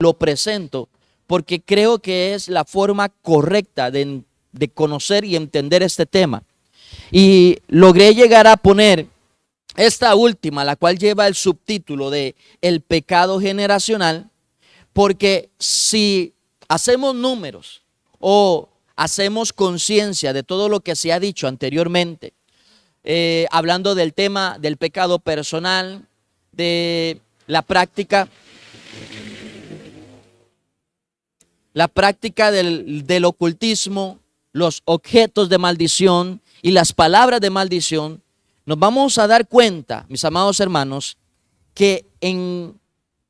lo presento porque creo que es la forma correcta de conocer y entender este tema. Y logré llegar a poner esta última, la cual lleva el subtítulo de El pecado generacional, porque si hacemos números o hacemos conciencia de todo lo que se ha dicho anteriormente, hablando del tema del pecado personal, de la práctica del ocultismo, los objetos de maldición y las palabras de maldición, nos vamos a dar cuenta, mis amados hermanos, que en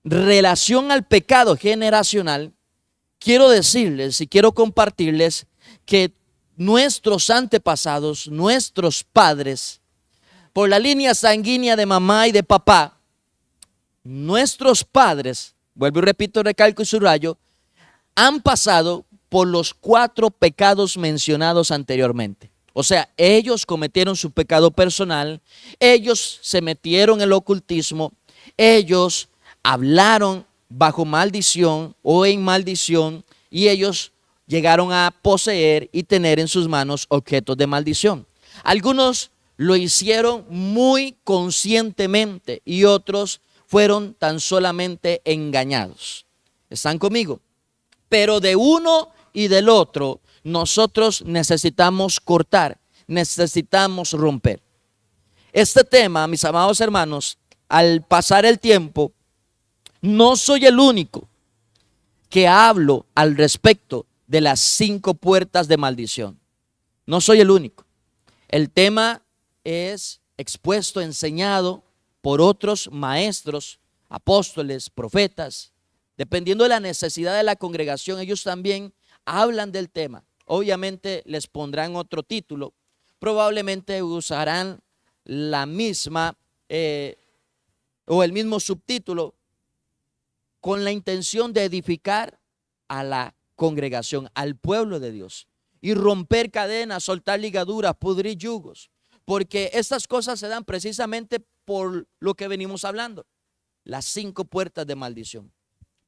relación al pecado generacional, quiero decirles y quiero compartirles que nuestros antepasados, nuestros padres, por la línea sanguínea de mamá y de papá, nuestros padres, vuelvo y repito, recalco y subrayo, han pasado por los 4 pecados mencionados anteriormente. O sea, ellos cometieron su pecado personal, ellos se metieron en el ocultismo, ellos hablaron bajo maldición o en maldición y ellos llegaron a poseer y tener en sus manos objetos de maldición. Algunos lo hicieron muy conscientemente y otros fueron tan solamente engañados. ¿Están conmigo? Pero de uno y del otro nosotros necesitamos cortar, necesitamos romper. Este tema, mis amados hermanos, al pasar el tiempo, no soy el único que hablo al respecto de las 5 puertas de maldición. No soy el único. El tema es expuesto, enseñado por otros maestros, apóstoles, profetas. Dependiendo de la necesidad de la congregación, ellos también hablan del tema. Obviamente les pondrán otro título, probablemente usarán la misma o el mismo subtítulo con la intención de edificar a la congregación, al pueblo de Dios y romper cadenas, soltar ligaduras, pudrir yugos, porque estas cosas se dan precisamente por lo que venimos hablando, las 5 puertas de maldición.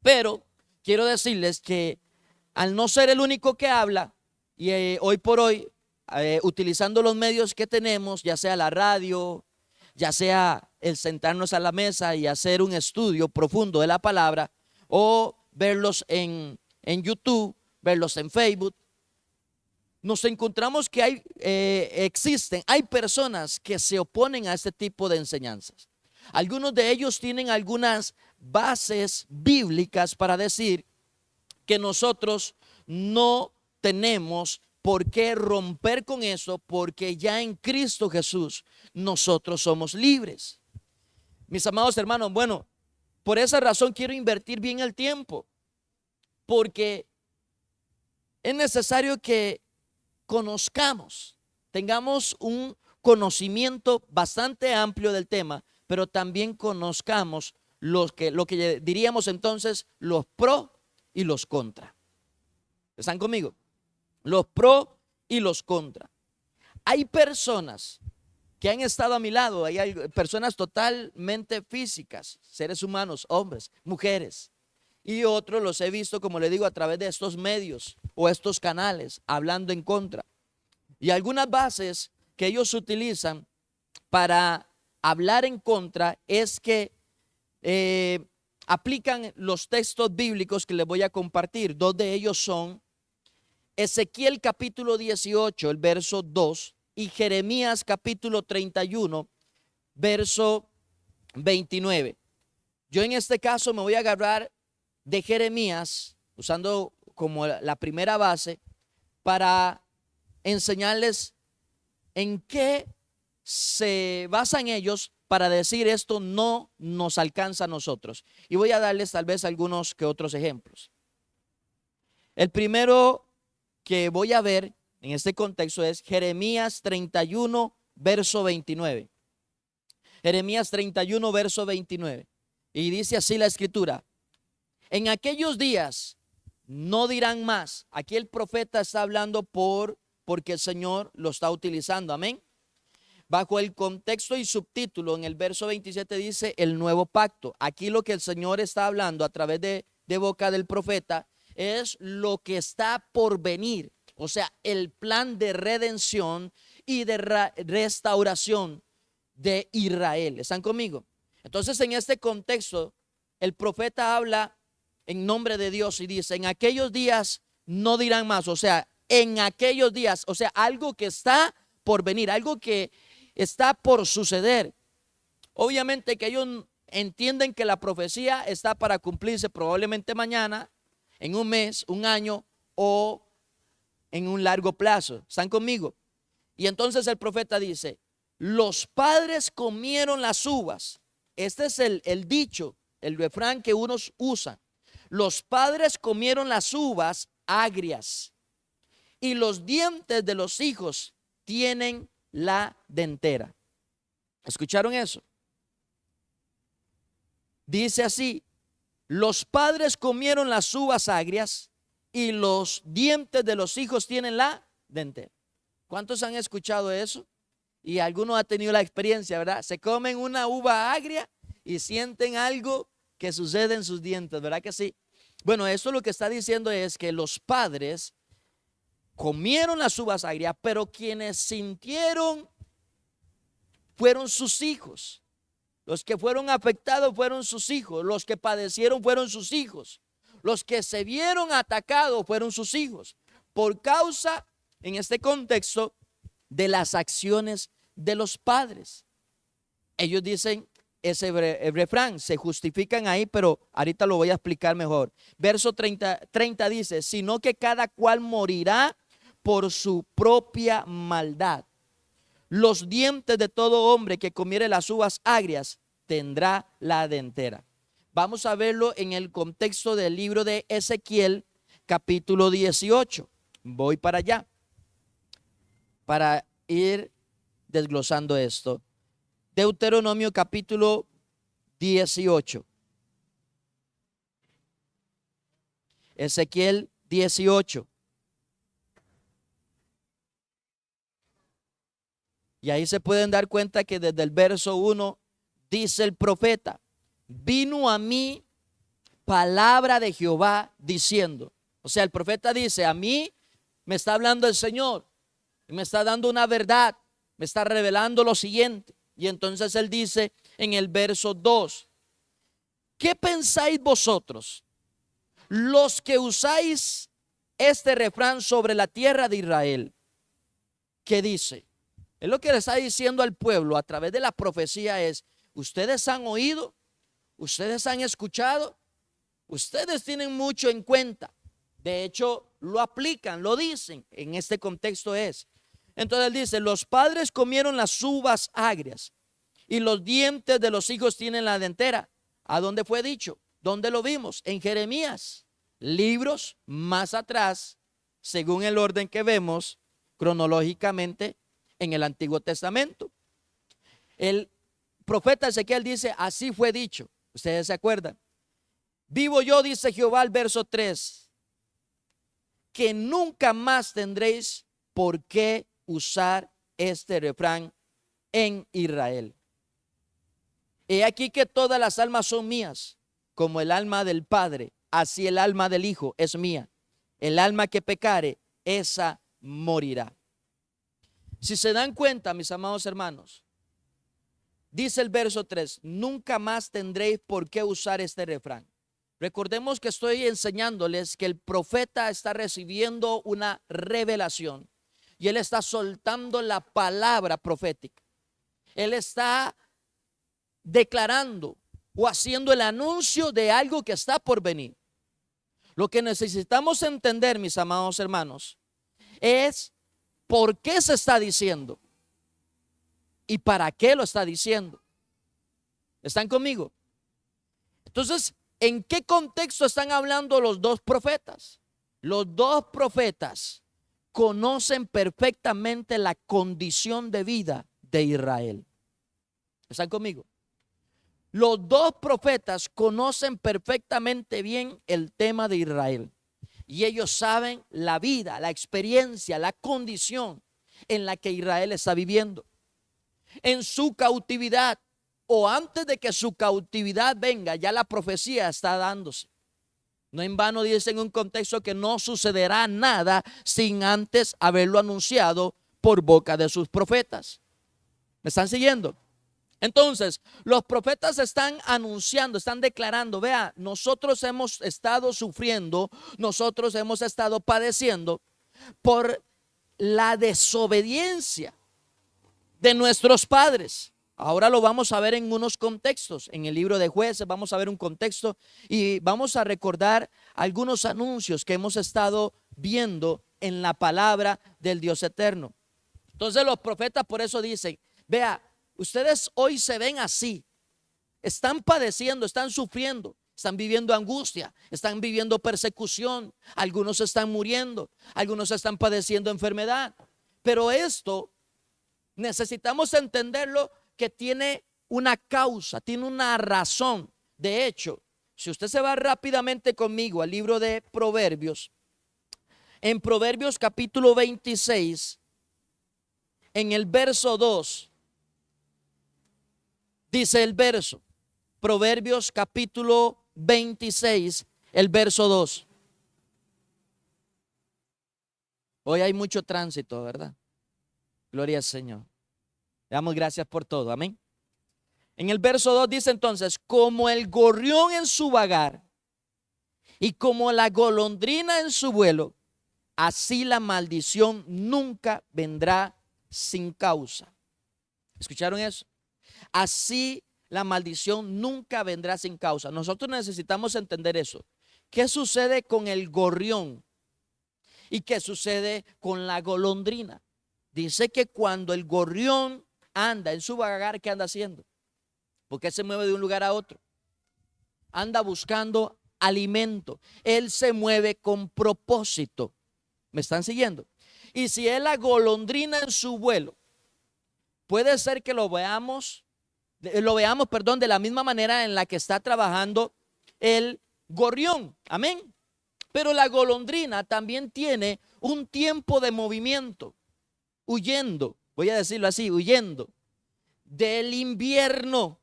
Pero quiero decirles que al no ser el único que habla, y hoy por hoy, utilizando los medios que tenemos, ya sea la radio, ya sea el sentarnos a la mesa y hacer un estudio profundo de la palabra, o verlos en YouTube, verlos en Facebook, nos encontramos que hay personas que se oponen a este tipo de enseñanzas. Algunos de ellos tienen algunas bases bíblicas para decir que nosotros no tenemos por qué romper con eso, porque ya en Cristo Jesús nosotros somos libres. Mis amados hermanos, bueno, por esa razón quiero invertir bien el tiempo, porque es necesario que conozcamos, tengamos un conocimiento bastante amplio del tema, pero también conozcamos lo que diríamos entonces los pro y los contra. ¿Están conmigo? Los pro y los contra. Hay personas que han estado a mi lado, hay personas totalmente físicas, seres humanos, hombres, mujeres, y otros los he visto, como le digo, a través de estos medios o estos canales, hablando en contra. Y algunas bases que ellos utilizan para hablar en contra es que aplican los textos bíblicos que les voy a compartir. 2 de ellos son Ezequiel capítulo 18, el verso 2, y Jeremías capítulo 31, verso 29. Yo en este caso me voy a agarrar de Jeremías, usando como la primera base, para enseñarles en qué se basan ellos para decir esto no nos alcanza a nosotros. Y voy a darles tal vez algunos que otros ejemplos. El primero que voy a ver en este contexto es Jeremías 31, verso 29. Jeremías 31, verso 29. Y dice así la escritura: en aquellos días no dirán más. Aquí el profeta está hablando porque el Señor lo está utilizando, amén. Bajo el contexto y subtítulo en el verso 27 dice el nuevo pacto. Aquí lo que el Señor está hablando a través de de boca del profeta es lo que está por venir, o sea, el plan de redención y de restauración de Israel. ¿Están conmigo? Entonces, en este contexto, el profeta habla en nombre de Dios y dice: en aquellos días no dirán más, o sea, en aquellos días, o sea, algo que está por venir, algo que está por suceder. Obviamente que ellos entienden que la profecía está para cumplirse probablemente mañana, en un mes, un año o en un largo plazo. ¿Están conmigo? Y entonces el profeta dice: los padres comieron las uvas. Este es el dicho, el refrán que unos usan. Los padres comieron las uvas agrias y los dientes de los hijos tienen la dentera. ¿Escucharon eso? Dice así: los padres comieron las uvas agrias y los dientes de los hijos tienen la dentera. ¿Cuántos han escuchado eso? Y algunos han tenido la experiencia, ¿verdad? Se comen una uva agria y sienten algo que sucede en sus dientes, ¿verdad que sí? Bueno, esto lo que está diciendo es que los padres comieron las uvas agrias, pero quienes sintieron fueron sus hijos. Los que fueron afectados fueron sus hijos. Los que padecieron fueron sus hijos. Los que se vieron atacados fueron sus hijos. Por causa, en este contexto, de las acciones de los padres. Ellos dicen ese refrán, se justifican ahí, pero ahorita lo voy a explicar mejor. Verso 30 dice: sino que cada cual morirá por su propia maldad. Los dientes de todo hombre que comiere las uvas agrias tendrá la dentera. Vamos a verlo en el contexto del libro de Ezequiel, capítulo 18. Voy para allá para ir desglosando esto. Deuteronomio capítulo 18. Ezequiel 18. Y ahí se pueden dar cuenta que desde el verso 1 dice el profeta: vino a mí palabra de Jehová diciendo. O sea, el profeta dice: a mí me está hablando el Señor, me está dando una verdad, me está revelando lo siguiente. Y entonces él dice en el verso 2: ¿qué pensáis vosotros, los que usáis este refrán sobre la tierra de Israel? ¿Qué dice? Es lo que le está diciendo al pueblo a través de la profecía es: ustedes han oído, ustedes han escuchado, ustedes tienen mucho en cuenta. De hecho, lo aplican, lo dicen. En este contexto es. Entonces él dice: los padres comieron las uvas agrias y los dientes de los hijos tienen la dentera. ¿A dónde fue dicho? ¿Dónde lo vimos? En Jeremías. Libros más atrás, según el orden que vemos cronológicamente en el Antiguo Testamento. El profeta Ezequiel dice: así fue dicho. Ustedes se acuerdan. Vivo yo, dice Jehová, al verso 3, que nunca más tendréis por qué usar este refrán en Israel. He aquí que todas las almas son mías, como el alma del Padre, así el alma del Hijo es mía. El alma que pecare, esa morirá. Si se dan cuenta, mis amados hermanos, dice el verso 3: nunca más tendréis por qué usar este refrán. Recordemos que estoy enseñándoles que el profeta está recibiendo una revelación y él está soltando la palabra profética. Él está declarando o haciendo el anuncio de algo que está por venir. Lo que necesitamos entender, mis amados hermanos, es por qué se está diciendo y para qué lo está diciendo. ¿Están conmigo? Entonces, ¿en qué contexto están hablando los dos profetas? Los dos profetas conocen perfectamente la condición de vida de Israel. ¿Están conmigo? Los dos profetas conocen perfectamente bien el tema de Israel. Y ellos saben la vida, la experiencia, la condición en la que Israel está viviendo. En su cautividad o antes de que su cautividad venga, ya la profecía está dándose. No en vano dice en un contexto que no sucederá nada sin antes haberlo anunciado por boca de sus profetas. ¿Me están siguiendo? Entonces, los profetas están anunciando, están declarando, vea, nosotros hemos estado sufriendo, nosotros hemos estado padeciendo por la desobediencia de nuestros padres. Ahora lo vamos a ver en unos contextos. En el libro de Jueces vamos a ver un contexto y vamos a recordar algunos anuncios que hemos estado viendo en la palabra del Dios eterno. Entonces los profetas por eso dicen, vea, ustedes hoy se ven así, están padeciendo, están sufriendo, están viviendo angustia, están viviendo persecución, algunos están muriendo, algunos están padeciendo enfermedad, pero esto necesitamos entenderlo que tiene una causa, tiene una razón. De hecho, si usted se va rápidamente conmigo al libro de Proverbios, en Proverbios capítulo 26, en el verso 2, dice el verso, Proverbios capítulo 26, el verso 2. Hoy hay mucho tránsito, ¿verdad? Gloria al Señor. Le damos gracias por todo, amén. En el verso 2 dice entonces, como el gorrión en su vagar y como la golondrina en su vuelo, así la maldición nunca vendrá sin causa. ¿Escucharon eso? Así la maldición nunca vendrá sin causa. Nosotros necesitamos entender eso. ¿Qué sucede con el gorrión? ¿Y qué sucede con la golondrina? Dice que cuando el gorrión anda en su vagar, ¿qué anda haciendo? Porque se mueve de un lugar a otro. Anda buscando alimento. Él se mueve con propósito. ¿Me están siguiendo? Y si es la golondrina en su vuelo, puede ser que lo veamos, de la misma manera en la que está trabajando el gorrión. Amén. Pero la golondrina también tiene un tiempo de movimiento, huyendo, voy a decirlo así, huyendo del invierno.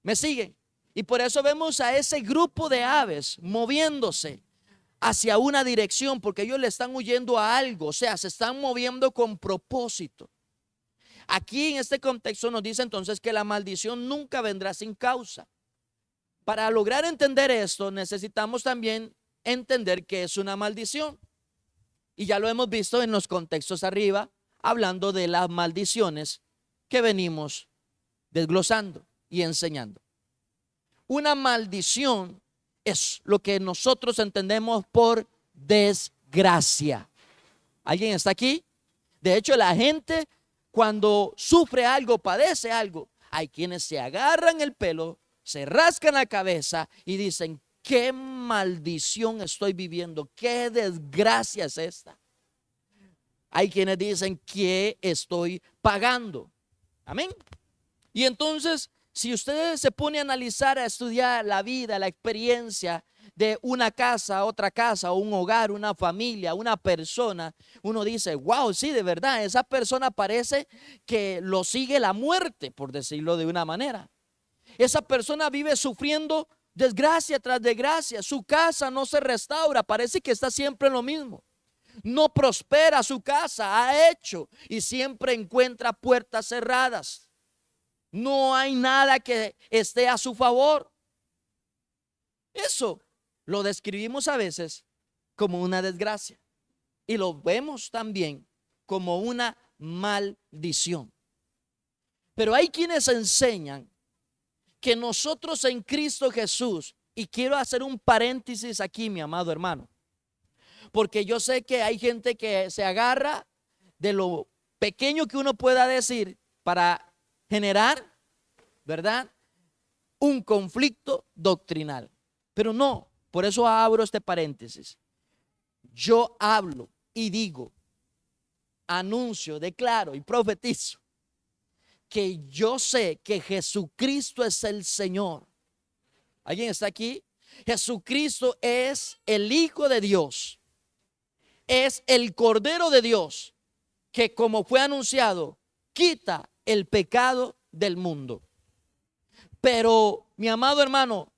¿Me siguen? Y por eso vemos a ese grupo de aves moviéndose hacia una dirección, porque ellos le están huyendo a algo, o sea, se están moviendo con propósito. Aquí en este contexto nos dice entonces que la maldición nunca vendrá sin causa. Para lograr entender esto, necesitamos también entender que es una maldición. Y ya lo hemos visto en los contextos arriba, hablando de las maldiciones que venimos desglosando y enseñando. Una maldición es lo que nosotros entendemos por desgracia. ¿Alguien está aquí? De hecho, la gente cuando sufre algo, padece algo, hay quienes se agarran el pelo, se rascan la cabeza y dicen, qué maldición estoy viviendo, qué desgracia es esta. Hay quienes dicen, ¿qué estoy pagando? Amén. Y entonces, si usted se pone a analizar, a estudiar la vida, la experiencia de una casa, otra casa, o un hogar, una familia, una persona, uno dice, wow, sí, de verdad, esa persona parece que lo sigue la muerte, por decirlo de una manera. Esa persona vive sufriendo desgracia tras desgracia, su casa no se restaura, parece que está siempre en lo mismo. No prospera su casa, ha hecho y siempre encuentra puertas cerradas. No hay nada que esté a su favor. Eso lo describimos a veces como una desgracia y lo vemos también como una maldición. Pero hay quienes enseñan que nosotros en Cristo Jesús, y quiero hacer un paréntesis aquí, mi amado hermano, porque yo sé que hay gente que se agarra de lo pequeño que uno pueda decir para generar, ¿verdad?, un conflicto doctrinal. Pero no, por eso abro este paréntesis. Yo hablo y digo, anuncio, declaro y profetizo que yo sé que Jesucristo es el Señor. ¿Alguien está aquí? Jesucristo es el Hijo de Dios. Es el Cordero de Dios que, como fue anunciado, quita el pecado del mundo. Pero, mi amado hermano,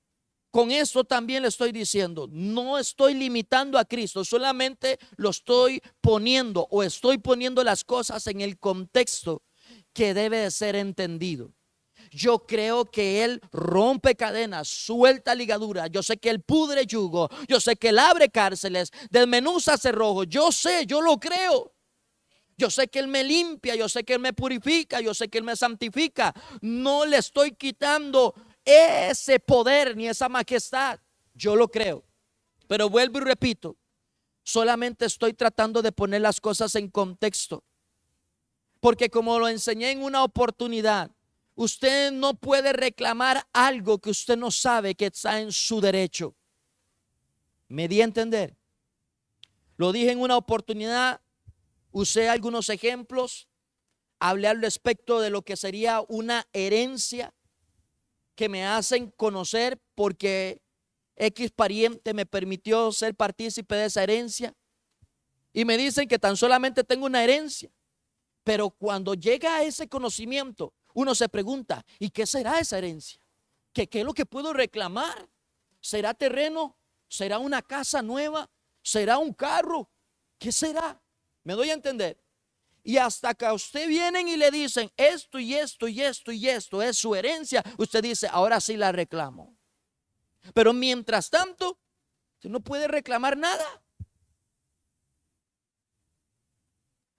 con esto también le estoy diciendo, no estoy limitando a Cristo, solamente lo estoy poniendo o estoy poniendo las cosas en el contexto que debe de ser entendido. Yo creo que Él rompe cadenas, suelta ligaduras. Yo sé que Él pudre yugo. Yo sé que Él abre cárceles, desmenuza cerrojos. Yo sé, yo lo creo. Yo sé que Él me limpia, yo sé que Él me purifica, yo sé que Él me santifica. No le estoy quitando ese poder ni esa majestad. Yo lo creo. Pero vuelvo y repito, solamente estoy tratando de poner las cosas en contexto. Porque como lo enseñé en una oportunidad, usted no puede reclamar algo que usted no sabe que está en su derecho. ¿Me di a entender? Lo dije en una oportunidad, usé algunos ejemplos, hablé al respecto de lo que sería una herencia que me hacen conocer porque X pariente me permitió ser partícipe de esa herencia. Y me dicen que tan solamente tengo una herencia. Pero cuando llega a ese conocimiento, uno se pregunta, ¿y qué será esa herencia? ¿Qué es lo que puedo reclamar? ¿Será terreno? ¿Será una casa nueva? ¿Será un carro? ¿Qué será? ¿Me doy a entender? Y hasta que a usted vienen y le dicen esto y esto y esto y esto es su herencia, usted dice, ahora sí la reclamo. Pero mientras tanto, usted no puede reclamar nada.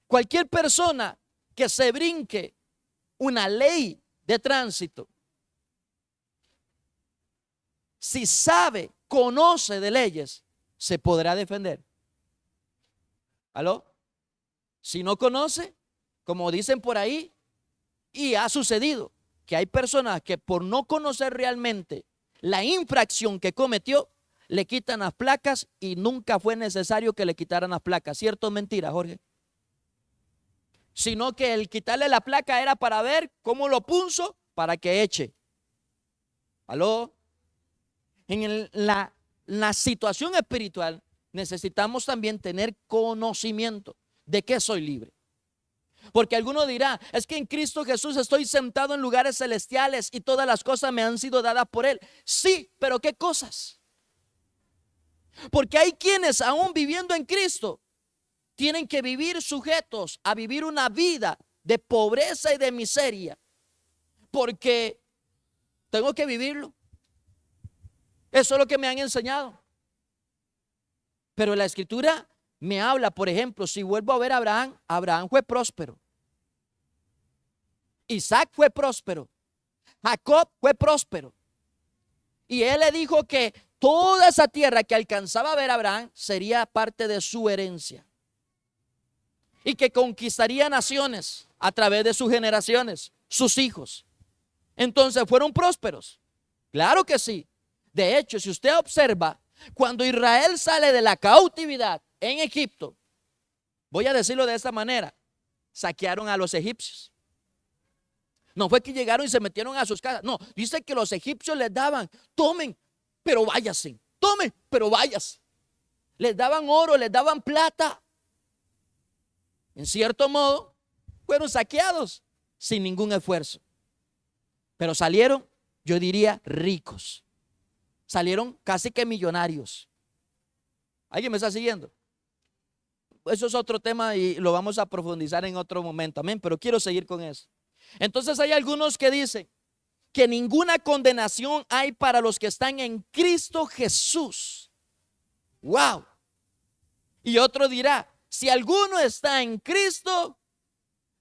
Cualquier persona que se brinque una ley de tránsito, si sabe, conoce de leyes, se podrá defender. ¿Aló? Si no conoce, como dicen por ahí, y ha sucedido que hay personas que por no conocer realmente la infracción que cometió, le quitan las placas y nunca fue necesario que le quitaran las placas. ¿Cierto o mentira, Jorge? Sino que el quitarle la placa era para ver cómo lo puso para que eche. ¿Aló? En la situación espiritual necesitamos también tener conocimiento de que soy libre. Porque alguno dirá, es que en Cristo Jesús estoy sentado en lugares celestiales y todas las cosas me han sido dadas por Él. Sí, pero ¿qué cosas? Porque hay quienes aún viviendo en Cristo tienen que vivir sujetos a vivir una vida de pobreza y de miseria. Porque tengo que vivirlo. Eso es lo que me han enseñado. Pero la escritura me habla, por ejemplo, si vuelvo a ver a Abraham, Abraham fue próspero. Isaac fue próspero. Jacob fue próspero. Y él le dijo que toda esa tierra que alcanzaba a ver a Abraham sería parte de su herencia. Y que conquistaría naciones a través de sus generaciones, sus hijos. Entonces, ¿fueron prósperos? Claro que sí. De hecho, si usted observa, cuando Israel sale de la cautividad en Egipto, voy a decirlo de esta manera, saquearon a los egipcios. No fue que llegaron y se metieron a sus casas. No, dice que los egipcios les daban, tomen, pero váyase. Tomen, pero váyase. Les daban oro, les daban plata. En cierto modo, fueron saqueados sin ningún esfuerzo. Pero salieron, yo diría, ricos. Salieron casi que millonarios. ¿Alguien me está siguiendo? Eso es otro tema y lo vamos a profundizar en otro momento. Amén, pero quiero seguir con eso. Entonces hay algunos que dicen que ninguna condenación hay para los que están en Cristo Jesús. Wow. Y otro dirá, si alguno está en Cristo,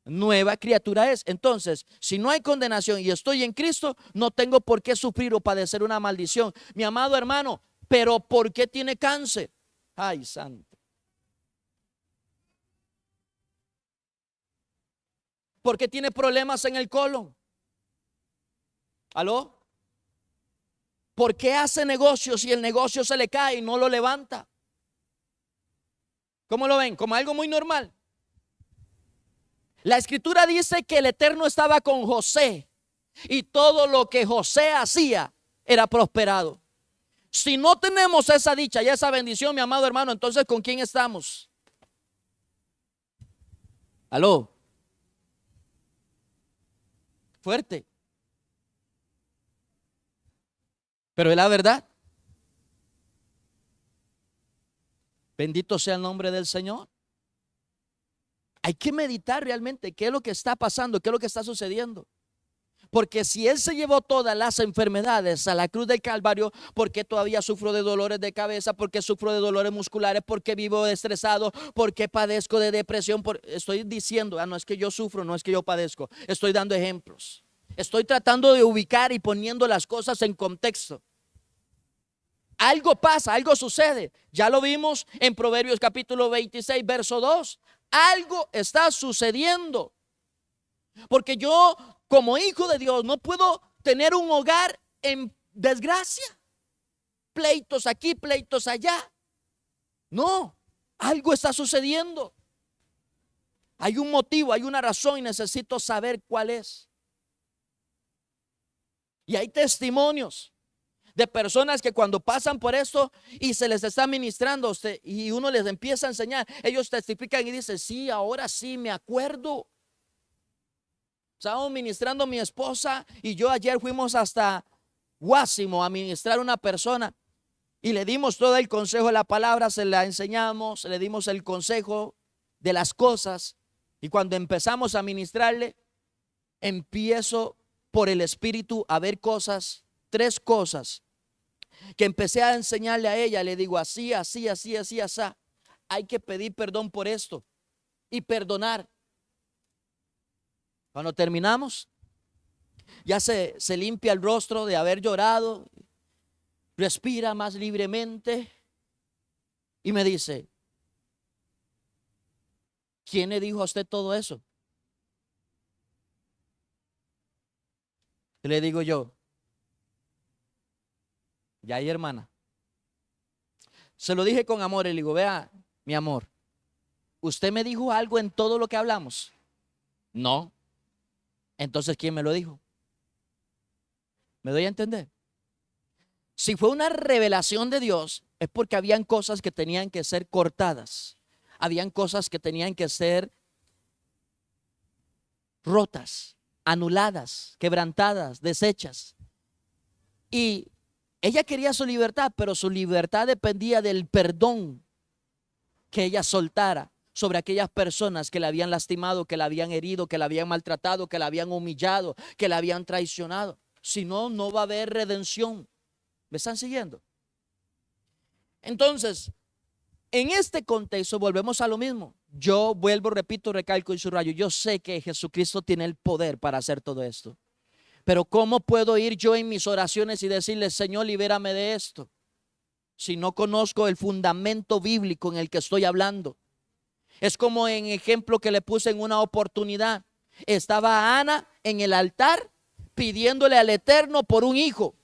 nueva criatura es. Entonces, si no hay condenación y estoy en Cristo, no tengo por qué sufrir o padecer una maldición. Mi amado hermano, pero ¿por qué tiene cáncer? Ay, santo. ¿Por qué tiene problemas en el colon? ¿Aló? ¿Por qué hace negocios y el negocio se le cae y no lo levanta? ¿Cómo lo ven? Como algo muy normal. La escritura dice que el Eterno estaba con José y todo lo que José hacía era prosperado. Si no tenemos esa dicha y esa bendición, mi amado hermano, entonces ¿con quién estamos? ¿Aló? Fuerte. Pero es la verdad. Bendito sea el nombre del Señor. Hay que meditar realmente qué es lo que está pasando, qué es lo que está sucediendo. Porque si Él se llevó todas las enfermedades a la cruz del Calvario, ¿por qué todavía sufro de dolores de cabeza? ¿Por qué sufro de dolores musculares? ¿Por qué vivo estresado? ¿Por qué padezco de depresión? Estoy diciendo, no es que yo sufro, no es que yo padezco. Estoy dando ejemplos. Estoy tratando de ubicar y poniendo las cosas en contexto. Algo pasa, algo sucede. Ya lo vimos en Proverbios capítulo 26, verso 2. Algo está sucediendo. Porque yo, como hijo de Dios, no puedo tener un hogar en desgracia. Pleitos aquí, pleitos allá. No, algo está sucediendo. Hay un motivo, hay una razón y necesito saber cuál es. Y hay testimonios de personas que cuando pasan por esto y se les está ministrando a usted y uno les empieza a enseñar, ellos testifican y dicen, sí, ahora sí me acuerdo. Estábamos ministrando a mi esposa y yo ayer fuimos hasta Guásimo a ministrar a una persona y le dimos todo el consejo de la palabra, se la enseñamos, le dimos el consejo de las cosas y cuando empezamos a ministrarle, empiezo por el Espíritu a ver cosas, 3 cosas que empecé a enseñarle a ella. Le digo así, así, así, así, así. Hay que pedir perdón por esto y perdonar. Cuando terminamos, ya se limpia el rostro de haber llorado, respira más libremente y me dice, ¿quién le dijo a usted todo eso? Y le digo yo, ya ahí, hermana. Se lo dije con amor y le digo, vea, mi amor, ¿usted me dijo algo en todo lo que hablamos? No. Entonces, ¿quién me lo dijo? ¿Me doy a entender? Si fue una revelación de Dios, es porque habían cosas que tenían que ser cortadas. Habían cosas que tenían que ser rotas, anuladas, quebrantadas, deshechas. Y ella quería su libertad, pero su libertad dependía del perdón que ella soltara sobre aquellas personas que la habían lastimado, que la habían herido, que la habían maltratado, que la habían humillado, que la habían traicionado. Si no, no va a haber redención. ¿Me están siguiendo? Entonces, en este contexto volvemos a lo mismo. Yo vuelvo, repito, recalco y subrayo. Yo sé que Jesucristo tiene el poder para hacer todo esto. Pero ¿cómo puedo ir yo en mis oraciones y decirle, Señor, libérame de esto? Si no conozco el fundamento bíblico en el que estoy hablando. Es como en ejemplo que le puse en una oportunidad. Estaba Ana en el altar pidiéndole al Eterno por un hijo.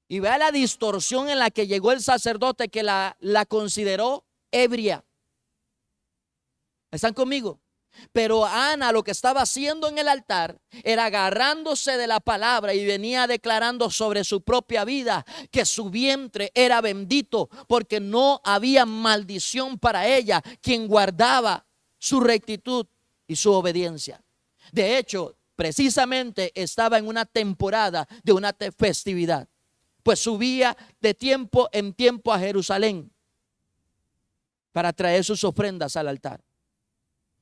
Y vea la distorsión en la que llegó el sacerdote que la consideró ebria. ¿Están conmigo? Pero Ana lo que estaba haciendo en el altar era agarrándose de la palabra y venía declarando sobre su propia vida que su vientre era bendito porque no había maldición para ella, quien guardaba su rectitud y su obediencia. De hecho, precisamente estaba en una temporada de una festividad, pues subía de tiempo en tiempo a Jerusalén para traer sus ofrendas al altar.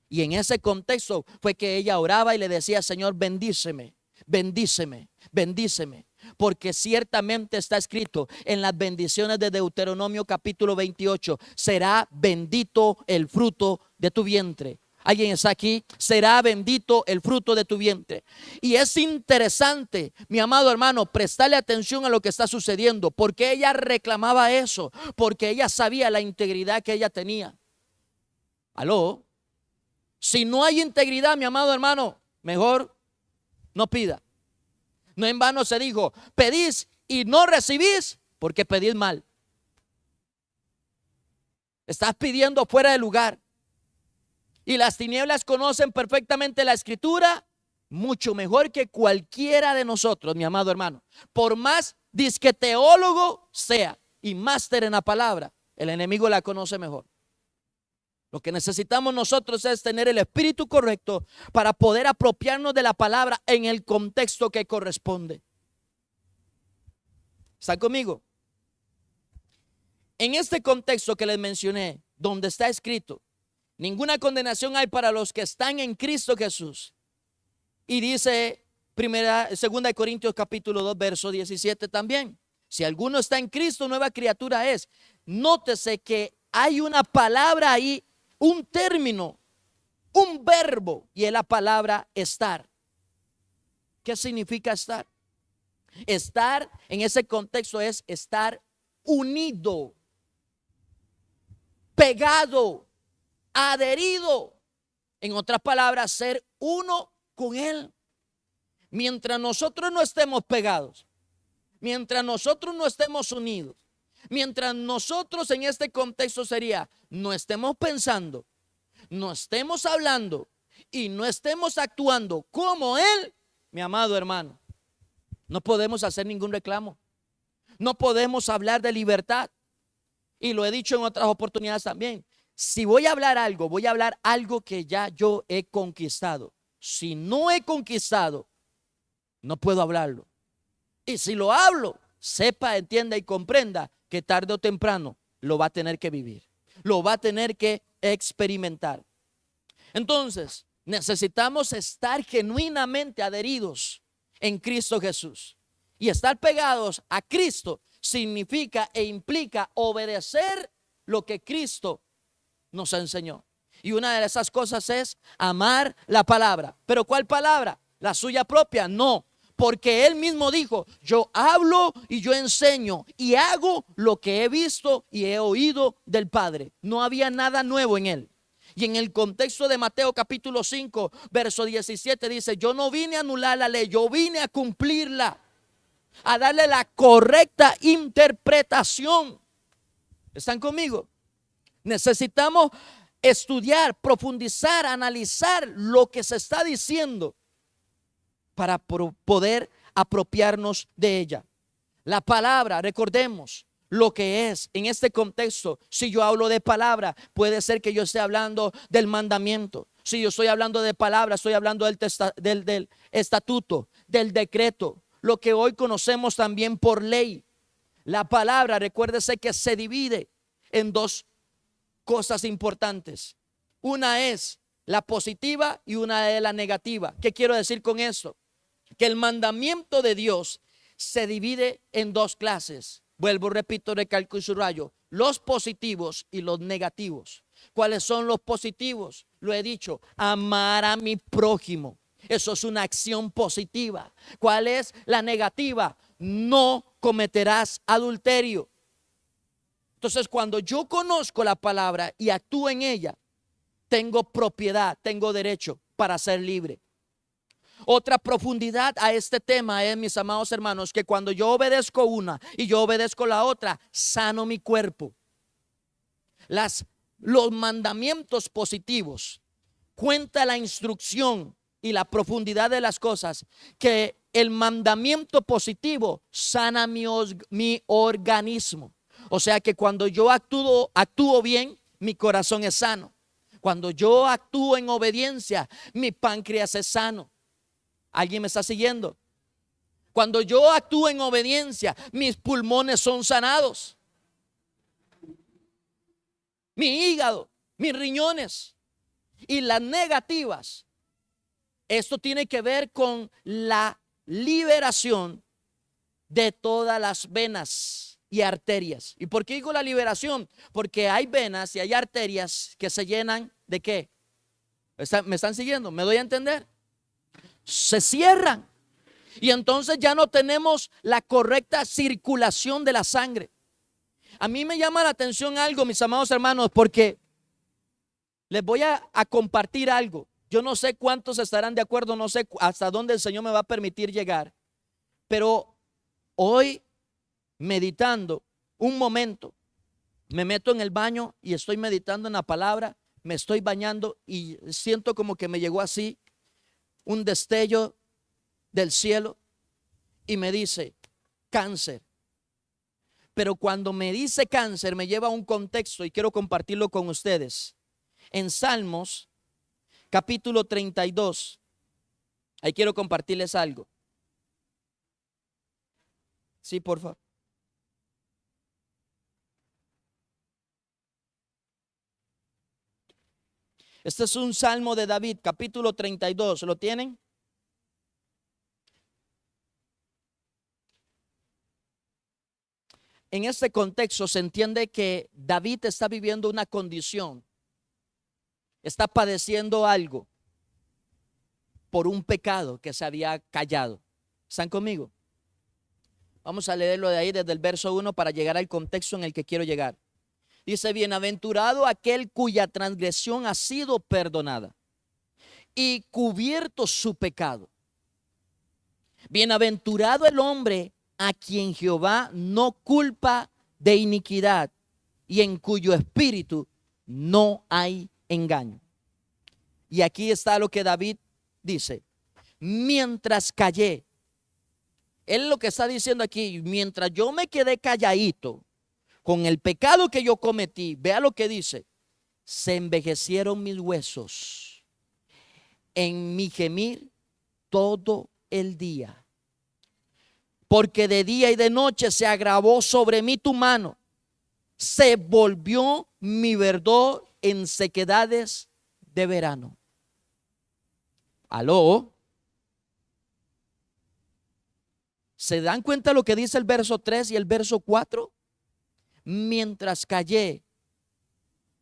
Y en ese contexto fue que ella oraba y le decía, Señor, bendíceme, bendíceme, bendíceme. Porque ciertamente está escrito en las bendiciones de Deuteronomio capítulo 28, será bendito el fruto de tu vientre. ¿Alguien está aquí? Será bendito el fruto de tu vientre. Y es interesante, mi amado hermano, prestarle atención a lo que está sucediendo. Porque ella reclamaba eso, porque ella sabía la integridad que ella tenía. ¿Aló? Si no hay integridad, mi amado hermano, mejor no pida. No en vano se dijo, pedís y no recibís porque pedís mal. Estás pidiendo fuera de lugar. Y las tinieblas conocen perfectamente la escritura mucho mejor que cualquiera de nosotros, mi amado hermano. Por más disque teólogo sea y máster en la palabra, el enemigo la conoce mejor. Lo que necesitamos nosotros es tener el espíritu correcto para poder apropiarnos de la palabra en el contexto que corresponde. ¿Están conmigo? En este contexto que les mencioné, donde está escrito, ninguna condenación hay para los que están en Cristo Jesús. Y dice segunda de Corintios capítulo 2, verso 17 también. Si alguno está en Cristo, nueva criatura es. Nótese que hay una palabra ahí, un término, un verbo, y es la palabra estar. ¿Qué significa estar? Estar en ese contexto es estar unido, pegado, adherido. En otras palabras, ser uno con Él. Mientras nosotros no estemos pegados, mientras nosotros no estemos unidos, mientras nosotros en este contexto sería, no estemos pensando, no estemos hablando y no estemos actuando como Él, mi amado hermano, no podemos hacer ningún reclamo. No podemos hablar de libertad. Y lo he dicho en otras oportunidades también. Si voy a hablar algo que ya yo he conquistado. Si no he conquistado, no puedo hablarlo. Y si lo hablo, sepa, entienda y comprenda que tarde o temprano lo va a tener que vivir. Lo va a tener que experimentar. Entonces, necesitamos estar genuinamente adheridos en Cristo Jesús. Y estar pegados a Cristo significa e implica obedecer lo que Cristo nos enseñó. Y una de esas cosas es amar la palabra. ¿Pero cuál palabra? ¿La suya propia? No, porque Él mismo dijo, yo hablo y yo enseño y hago lo que he visto y he oído del Padre. No había nada nuevo en Él. Y en el contexto de Mateo capítulo 5, verso 17 dice, yo no vine a anular la ley, yo vine a cumplirla, a darle la correcta interpretación. ¿Están conmigo? Necesitamos estudiar, profundizar, analizar lo que se está diciendo para poder apropiarnos de ella. La palabra, recordemos lo que es en este contexto. Si yo hablo de palabra, puede ser que yo esté hablando del mandamiento. Si yo estoy hablando de palabra, estoy hablando del estatuto, del decreto, lo que hoy conocemos también por ley. La palabra, recuérdese que se divide en dos cosas importantes. Una es la positiva y una es la negativa. ¿Qué quiero decir con esto? Que el mandamiento de Dios se divide en dos clases. Vuelvo, repito, recalco y subrayo: los positivos y los negativos. ¿Cuáles son los positivos? Lo he dicho, amar a mi prójimo. Eso es una acción positiva. ¿Cuál es la negativa? No cometerás adulterio. Entonces, cuando yo conozco la palabra y actúo en ella, tengo propiedad, tengo derecho para ser libre. Otra profundidad a este tema es, mis amados hermanos, que cuando yo obedezco una y yo obedezco la otra, sano mi cuerpo. Los mandamientos positivos cuenta la instrucción y la profundidad de las cosas, que el mandamiento positivo sana mi organismo. O sea que cuando yo actúo bien, mi corazón es sano. Cuando yo actúo en obediencia, mi páncreas es sano. ¿Alguien me está siguiendo? Cuando yo actúo en obediencia, mis pulmones son sanados. Mi hígado, mis riñones. Y las negativas, esto tiene que ver con la liberación de todas las venas y arterias. ¿Y por qué digo la liberación? Porque hay venas y hay arterias que se llenan ¿de qué? ¿Me están siguiendo? ¿Me doy a entender? Se cierran y entonces ya no tenemos la correcta circulación de la sangre. A mí me llama la atención algo, mis amados hermanos, porque les voy a compartir algo. Yo no sé cuántos estarán de acuerdo, no sé hasta dónde el Señor me va a permitir llegar, pero hoy, meditando un momento, me meto en el baño y estoy meditando en la palabra, me estoy bañando y siento como que me llegó así un destello del cielo y me dice cáncer. Pero cuando me dice cáncer me lleva a un contexto y quiero compartirlo con ustedes. En Salmos capítulo 32, ahí quiero compartirles algo. Sí, por favor. Este es un salmo de David, capítulo 32. ¿Lo tienen? En este contexto se entiende que David está viviendo una condición, está padeciendo algo por un pecado que se había callado. ¿Están conmigo? Vamos a leerlo de ahí desde el verso 1 para llegar al contexto en el que quiero llegar. Dice: bienaventurado aquel cuya transgresión ha sido perdonada y cubierto su pecado. Bienaventurado el hombre a quien Jehová no culpa de iniquidad y en cuyo espíritu no hay engaño. Y aquí está lo que David dice: mientras callé. Él lo que está diciendo aquí, mientras yo me quedé calladito con el pecado que yo cometí, vea lo que dice: se envejecieron mis huesos en mi gemir todo el día, porque de día y de noche se agravó sobre mí tu mano, se volvió mi verdor en sequedades de verano. Aló. ¿Se dan cuenta lo que dice el verso 3 y el verso 4? Mientras callé,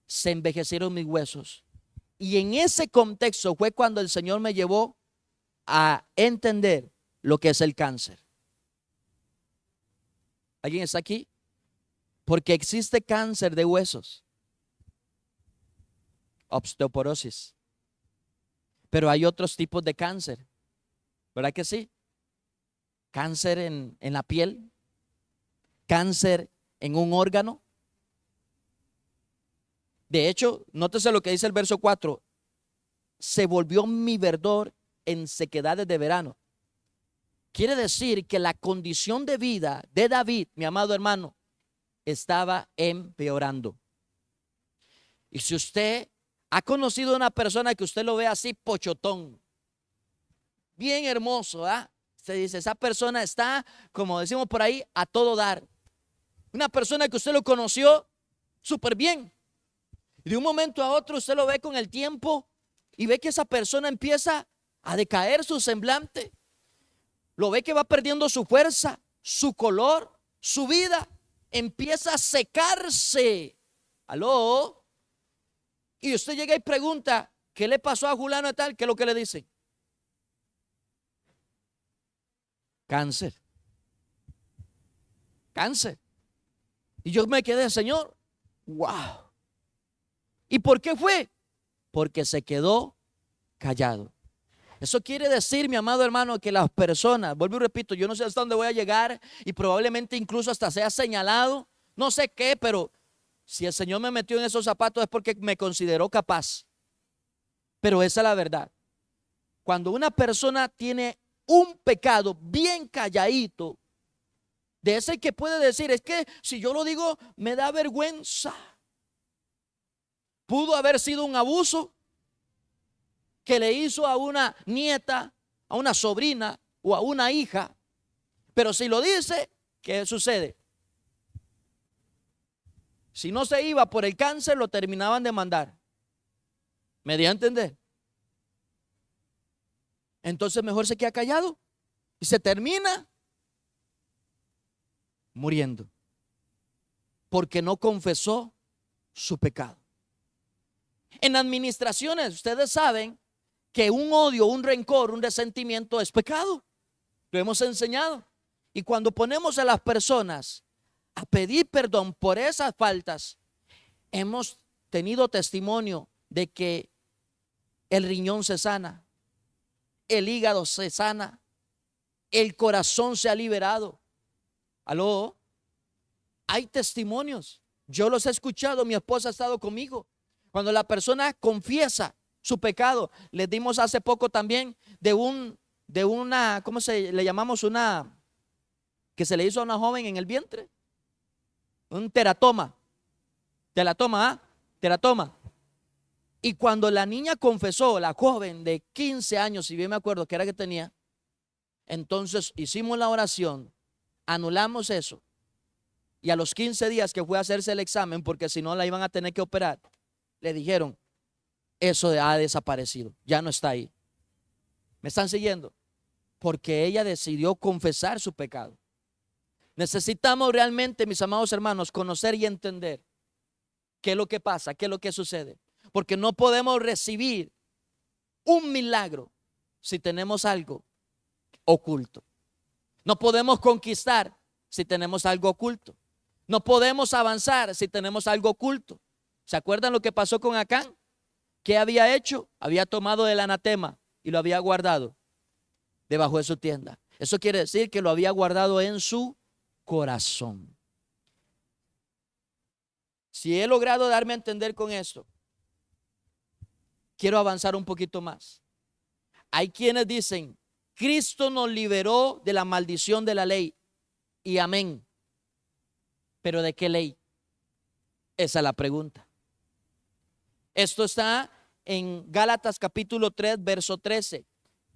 se envejecieron mis huesos. Y en ese contexto fue cuando el Señor me llevó a entender lo que es el cáncer. ¿Alguien está aquí? Porque existe cáncer de huesos, osteoporosis, pero hay otros tipos de cáncer, ¿verdad que sí? Cáncer en la piel, cáncer en un órgano. De hecho, nótese lo que dice el verso 4: se volvió mi verdor en sequedades de verano. Quiere decir que la condición de vida de David, mi amado hermano, estaba empeorando. Y si usted ha conocido a una persona que usted lo ve así pochotón, bien hermoso, ¿ah? Usted dice, esa persona está, como decimos por ahí, a todo dar. Una persona que usted lo conoció súper bien, y de un momento a otro usted lo ve con el tiempo y ve que esa persona empieza a decaer su semblante. Lo ve que va perdiendo su fuerza, su color, su vida. Empieza a secarse. ¿Aló? Y usted llega y pregunta: ¿qué le pasó a fulano y tal? ¿Qué es lo que le dicen? Cáncer. Cáncer. Y yo me quedé, Señor, wow. ¿Y por qué fue? Porque se quedó callado. Eso quiere decir, mi amado hermano, que las personas, vuelvo y repito, yo no sé hasta dónde voy a llegar y probablemente incluso hasta sea señalado, no sé qué, pero si el Señor me metió en esos zapatos es porque me consideró capaz. Pero esa es la verdad. Cuando una persona tiene un pecado bien calladito, de ese que puede decir, es que si yo lo digo me da vergüenza. Pudo haber sido un abuso que le hizo a una nieta, a una sobrina o a una hija. Pero si lo dice, ¿qué sucede? Si no se iba por el cáncer, lo terminaban de mandar. ¿Me dio a entender? Entonces mejor se queda callado y se termina muriendo porque no confesó su pecado. En administraciones, ustedes saben que un odio, un rencor, un resentimiento es pecado. Lo hemos enseñado. Y cuando ponemos a las personas a pedir perdón por esas faltas, hemos tenido testimonio de que el riñón se sana, el hígado se sana, el corazón se ha liberado. ¿Aló? Hay testimonios. Yo los he escuchado, mi esposa ha estado conmigo. Cuando la persona confiesa su pecado, les dimos hace poco también de una, ¿cómo se le llamamos? Una que se le hizo a una joven en el vientre. Un teratoma. Teratoma. Y cuando la niña confesó, la joven de 15 años, si bien me acuerdo que era que tenía, entonces hicimos la oración, anulamos eso. Y a los 15 días que fue a hacerse el examen, porque si no la iban a tener que operar, le dijeron: eso ha desaparecido, ya no está ahí. ¿Me están siguiendo? Porque ella decidió confesar su pecado. Necesitamos realmente, mis amados hermanos, conocer y entender qué es lo que pasa, qué es lo que sucede. Porque no podemos recibir un milagro si tenemos algo oculto. No podemos conquistar si tenemos algo oculto. No podemos avanzar si tenemos algo oculto. ¿Se acuerdan lo que pasó con Acán? ¿Qué había hecho? Había tomado el anatema y lo había guardado debajo de su tienda. Eso quiere decir que lo había guardado en su corazón. Si he logrado darme a entender con esto, quiero avanzar un poquito más. Hay quienes dicen, Cristo nos liberó de la maldición de la ley. Y amén. ¿Pero de qué ley? Esa es la pregunta. Esto está en Gálatas capítulo 3, verso 13.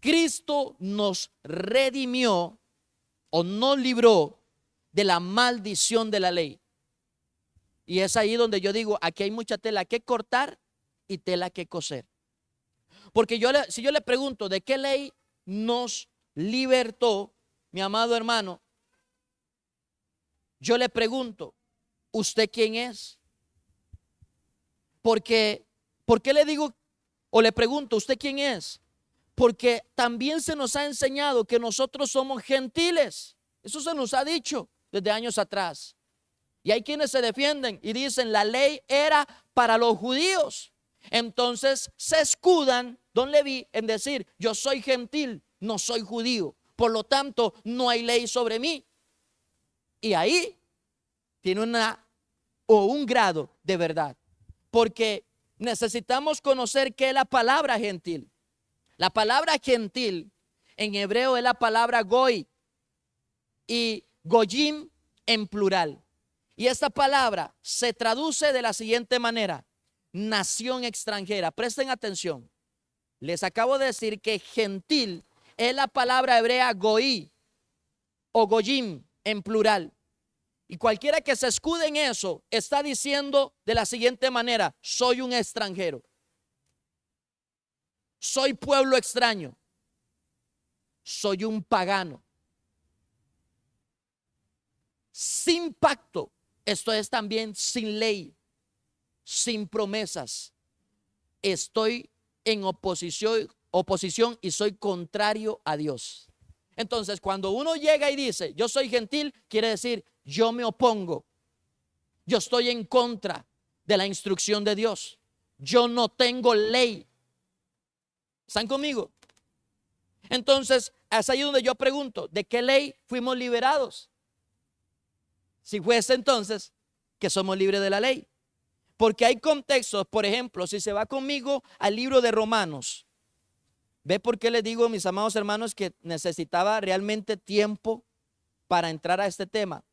Cristo nos redimió o nos libró de la maldición de la ley. Y es ahí donde yo digo, aquí hay mucha tela que cortar y tela que coser. Porque si yo le pregunto, ¿de qué ley nos libertó, mi amado hermano? Yo le pregunto, ¿usted quién es? Porque, ¿por qué le digo o le pregunto, ¿usted quién es? Porque también se nos ha enseñado que nosotros somos gentiles. Eso se nos ha dicho desde años atrás. Y hay quienes se defienden y dicen, la ley era para los judíos. Entonces se escudan, don Leví, en decir, yo soy gentil, no soy judío. Por lo tanto, no hay ley sobre mí. Y ahí tiene un grado de verdad. Porque necesitamos conocer qué es la palabra gentil. La palabra gentil en hebreo es la palabra goy y goyim en plural. Y esta palabra se traduce de la siguiente manera: nación extranjera. Presten atención. Les acabo de decir que gentil es la palabra hebrea goí o goyim en plural. Y cualquiera que se escude en eso está diciendo de la siguiente manera: soy un extranjero, soy pueblo extraño, soy un pagano, sin pacto. Esto es también sin ley, sin promesas. Estoy en oposición y soy contrario a Dios. Entonces, cuando uno llega y dice, yo soy gentil, quiere decir, yo me opongo. Yo estoy en contra de la instrucción de Dios. Yo no tengo ley. ¿Están conmigo? Entonces, es ahí donde yo pregunto, ¿de qué ley fuimos liberados? Si fuese entonces que somos libres de la ley. Porque hay contextos, por ejemplo, si se va conmigo al libro de Romanos. ¿Ve por qué les digo, mis amados hermanos, que necesitaba realmente tiempo para entrar a este tema?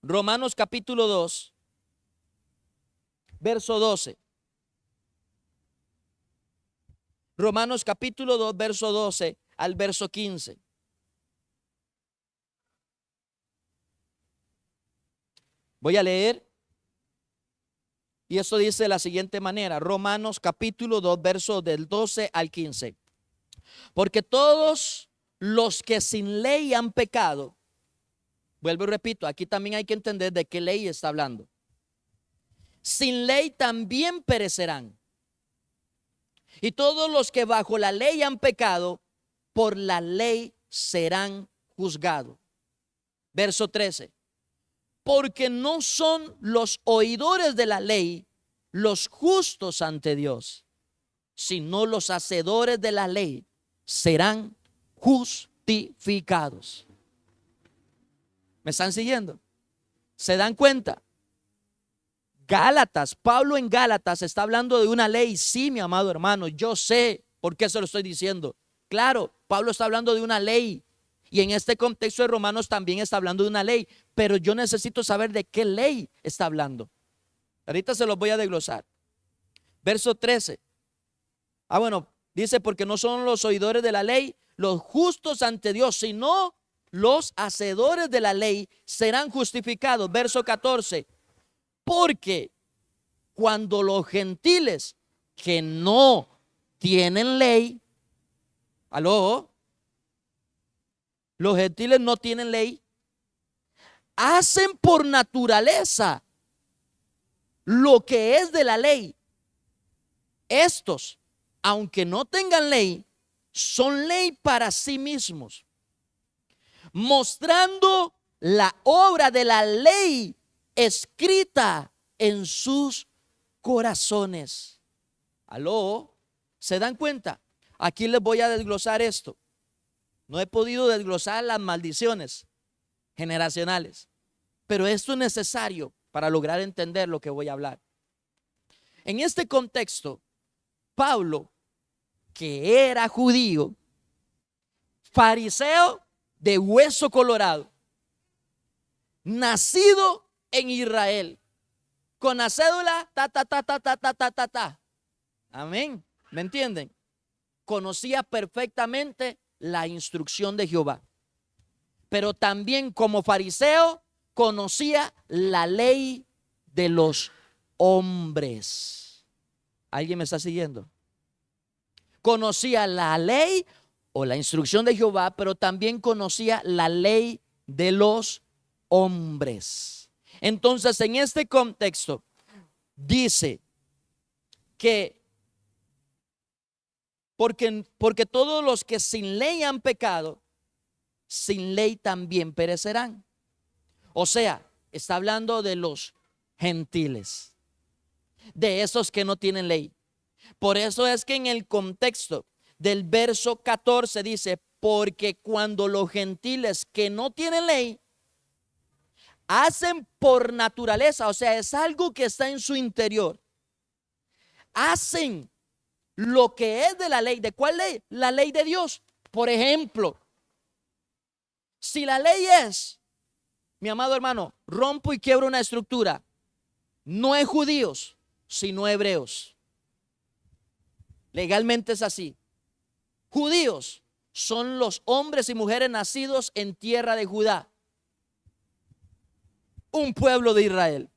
Romanos capítulo 2, verso 12. Romanos capítulo 2, verso 12 al verso 15. Voy a leer. Y eso dice de la siguiente manera. Romanos capítulo 2, verso del 12 al 15. Porque todos los que sin ley han pecado, vuelvo y repito, aquí también hay que entender de qué ley está hablando. Sin ley también perecerán. Y todos los que bajo la ley han pecado, por la ley serán juzgados. Verso 13. Porque no son los oidores de la ley los justos ante Dios, sino los hacedores de la ley serán justificados. ¿Me están siguiendo? ¿Se dan cuenta? Gálatas, Pablo en Gálatas está hablando de una ley. Sí, mi amado hermano, yo sé por qué se lo estoy diciendo. Claro, Pablo está hablando de una ley. Y en este contexto de Romanos también está hablando de una ley. Pero yo necesito saber de qué ley está hablando. Ahorita se los voy a desglosar. Verso 13. Bueno, dice, porque no son los oidores de la ley los justos ante Dios, sino los hacedores de la ley serán justificados. Verso 14. Porque cuando los gentiles que no tienen ley, aló, los gentiles no tienen ley, hacen por naturaleza lo que es de la ley. Estos, aunque no tengan ley, son ley para sí mismos, mostrando la obra de la ley escrita en sus corazones. ¿Aló? ¿Se dan cuenta? Aquí les voy a desglosar esto. No he podido desglosar las maldiciones generacionales, pero esto es necesario para lograr entender lo que voy a hablar. En este contexto, Pablo, que era judío, fariseo de hueso colorado, nacido en Israel, con la cédula ta. Amén. ¿Me entienden? Conocía perfectamente la instrucción de Jehová, pero también como fariseo conocía la ley de los hombres. ¿Alguien me está siguiendo? Conocía la ley o la instrucción de Jehová, pero también conocía la ley de los hombres. Entonces, en este contexto, dice que porque todos los que sin ley han pecado, sin ley también perecerán. O sea, está hablando de los gentiles, de esos que no tienen ley. Por eso es que en el contexto del verso 14 dice, porque cuando los gentiles que no tienen ley hacen por naturaleza, o sea, es algo que está en su interior, hacen lo que es de la ley. ¿De cuál ley? La ley de Dios. Por ejemplo, si la ley es, mi amado hermano, rompo y quiebro una estructura, no es judíos, sino hebreos. Legalmente es así. Judíos son los hombres y mujeres nacidos en tierra de Judá, un pueblo de Israel.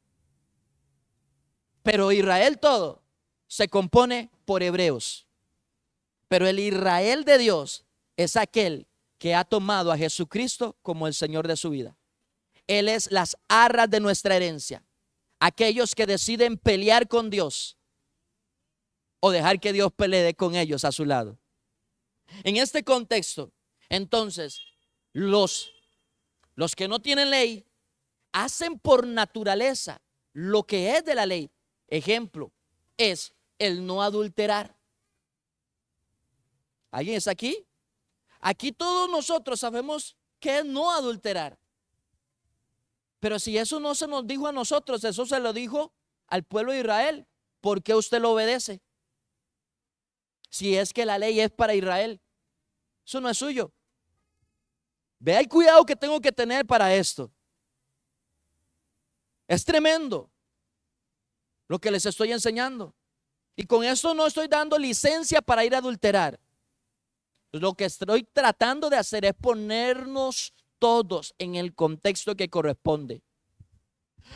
Pero Israel todo se compone por hebreos. Pero el Israel de Dios es aquel que ha tomado a Jesucristo como el Señor de su vida. Él es las arras de nuestra herencia. Aquellos que deciden pelear con Dios o dejar que Dios pelee con ellos a su lado. En este contexto, entonces, los que no tienen ley hacen por naturaleza lo que es de la ley. Ejemplo es el no adulterar. ¿Alguien está aquí? Aquí todos nosotros sabemos que es no adulterar. Pero si eso no se nos dijo a nosotros, eso se lo dijo al pueblo de Israel. ¿Por qué usted lo obedece? Si es que la ley es para Israel, eso no es suyo. Vea el cuidado que tengo que tener para esto. Es tremendo lo que les estoy enseñando. Y con esto no estoy dando licencia para ir a adulterar. Lo que estoy tratando de hacer es ponernos todos en el contexto que corresponde.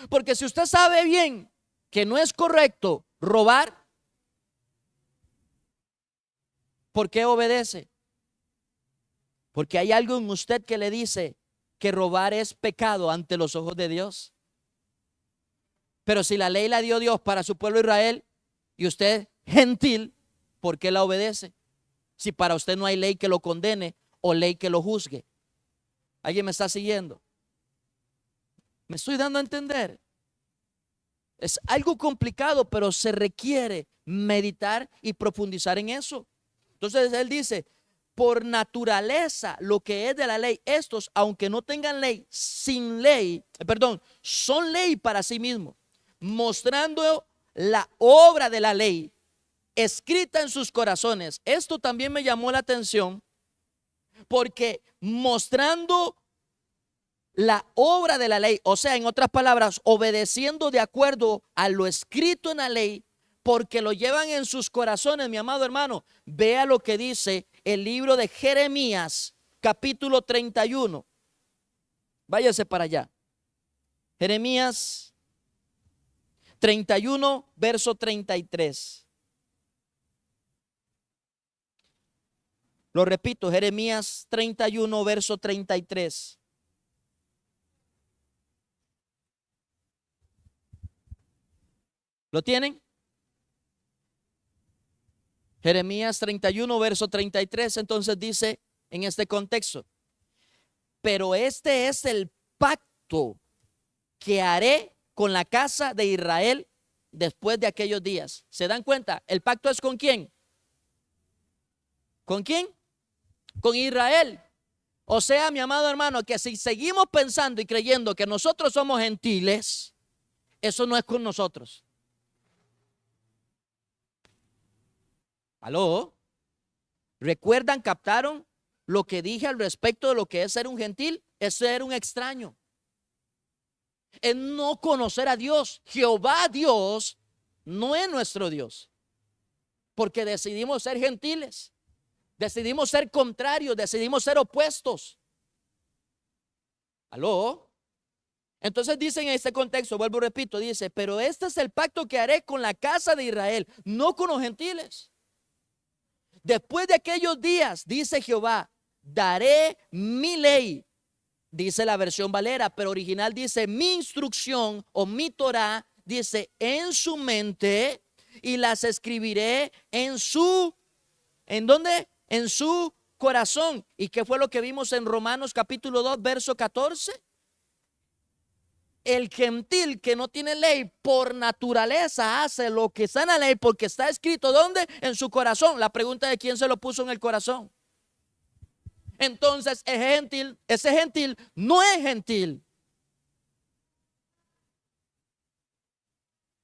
Porque si usted sabe bien que no es correcto robar, ¿por qué obedece? Porque hay algo en usted que le dice que robar es pecado ante los ojos de Dios. Pero si la ley la dio Dios para su pueblo Israel y usted gentil, ¿por qué la obedece? Si para usted no hay ley que lo condene o ley que lo juzgue. ¿Alguien me está siguiendo? ¿Me estoy dando a entender? Es algo complicado, pero se requiere meditar y profundizar en eso. Entonces él dice, por naturaleza, lo que es de la ley, estos, aunque no tengan ley, sin ley, son ley para sí mismos, mostrando la obra de la ley escrita en sus corazones. Esto también me llamó la atención, porque mostrando la obra de la ley, o sea, en otras palabras, obedeciendo de acuerdo a lo escrito en la ley, porque lo llevan en sus corazones, mi amado hermano. Vea lo que dice el libro de Jeremías, capítulo 31. Váyase para allá. Jeremías 31, verso 33. Lo repito, Jeremías 31, verso 33. ¿Lo tienen? Jeremías 31, verso 33, entonces dice en este contexto: pero este es el pacto que haré con la casa de Israel después de aquellos días. ¿Se dan cuenta? ¿El pacto es con quién? ¿Con quién? Con Israel. O sea, mi amado hermano, que si seguimos pensando y creyendo que nosotros somos gentiles, eso no es con nosotros. ¿Aló? ¿Recuerdan, captaron lo que dije al respecto de lo que es ser un gentil? Es ser un extraño. Es no conocer a Dios. Jehová Dios no es nuestro Dios, porque decidimos ser gentiles, decidimos ser contrarios, decidimos ser opuestos. ¿Aló? Entonces dice en este contexto, vuelvo y repito, dice: pero este es el pacto que haré con la casa de Israel, no con los gentiles. Después de aquellos días, dice Jehová, daré mi ley. Dice la versión Valera, pero original dice mi instrucción o mi Torah, dice en su mente, y las escribiré en su, ¿en dónde? En su corazón. ¿Y qué fue lo que vimos en Romanos capítulo 2, verso 14? El gentil que no tiene ley por naturaleza hace lo que está en la ley porque está escrito, ¿dónde? En su corazón. La pregunta es: ¿quién se lo puso en el corazón? Entonces ese gentil no es gentil.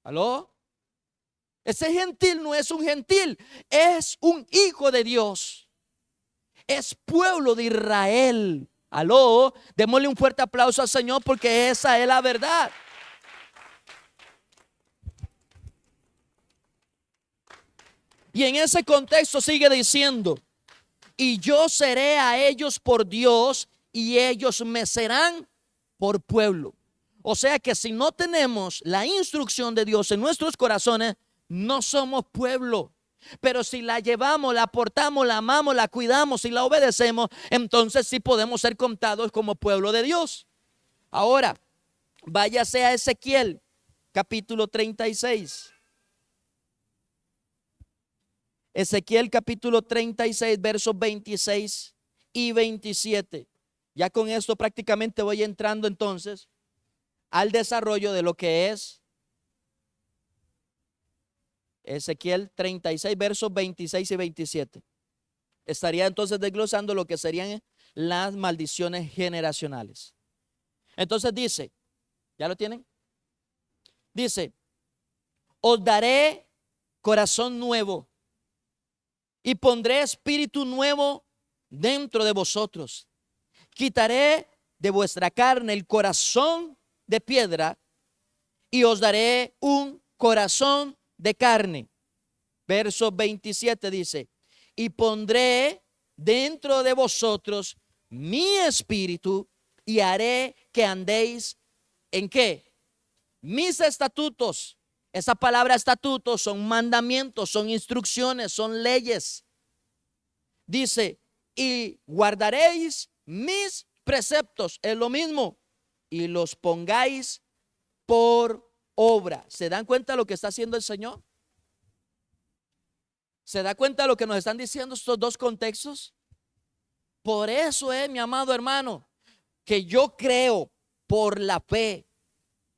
¿Aló? Ese gentil no es un gentil, es un hijo de Dios, es pueblo de Israel. ¿Aló? Démosle un fuerte aplauso al Señor, porque esa es la verdad. Y en ese contexto sigue diciendo: y yo seré a ellos por Dios, y ellos me serán por pueblo. O sea que si no tenemos la instrucción de Dios en nuestros corazones, no somos pueblo. Pero si la llevamos, la portamos, la amamos, la cuidamos y la obedecemos, entonces sí podemos ser contados como pueblo de Dios. Ahora, váyase a Ezequiel, capítulo 36. Ezequiel capítulo 36, versos 26 y 27. Ya con esto prácticamente voy entrando entonces al desarrollo de lo que es Ezequiel 36, versos 26 y 27. Estaría entonces desglosando lo que serían las maldiciones generacionales. Entonces dice, ¿ya lo tienen? Dice: os daré corazón nuevo y pondré espíritu nuevo dentro de vosotros. Quitaré de vuestra carne el corazón de piedra y os daré un corazón de carne. Verso 27 dice: y pondré dentro de vosotros mi espíritu y haré que andéis ¿en qué? Mis estatutos. Esa palabra estatutos son mandamientos, son instrucciones, son leyes. Dice: y guardaréis mis preceptos, es lo mismo, y los pongáis por obra. ¿Se dan cuenta de lo que está haciendo el Señor? ¿Se da cuenta de lo que nos están diciendo estos dos contextos? Por eso es, mi amado hermano, que yo creo por la fe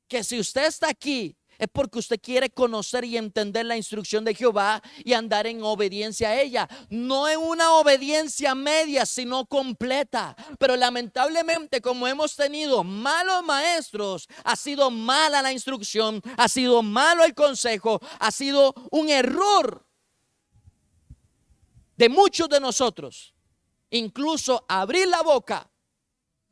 que si usted está aquí es porque usted quiere conocer y entender la instrucción de Jehová y andar en obediencia a ella. No en una obediencia media, sino completa. Pero lamentablemente, como hemos tenido malos maestros, ha sido mala la instrucción, ha sido malo el consejo, ha sido un error de muchos de nosotros. Incluso abrir la boca.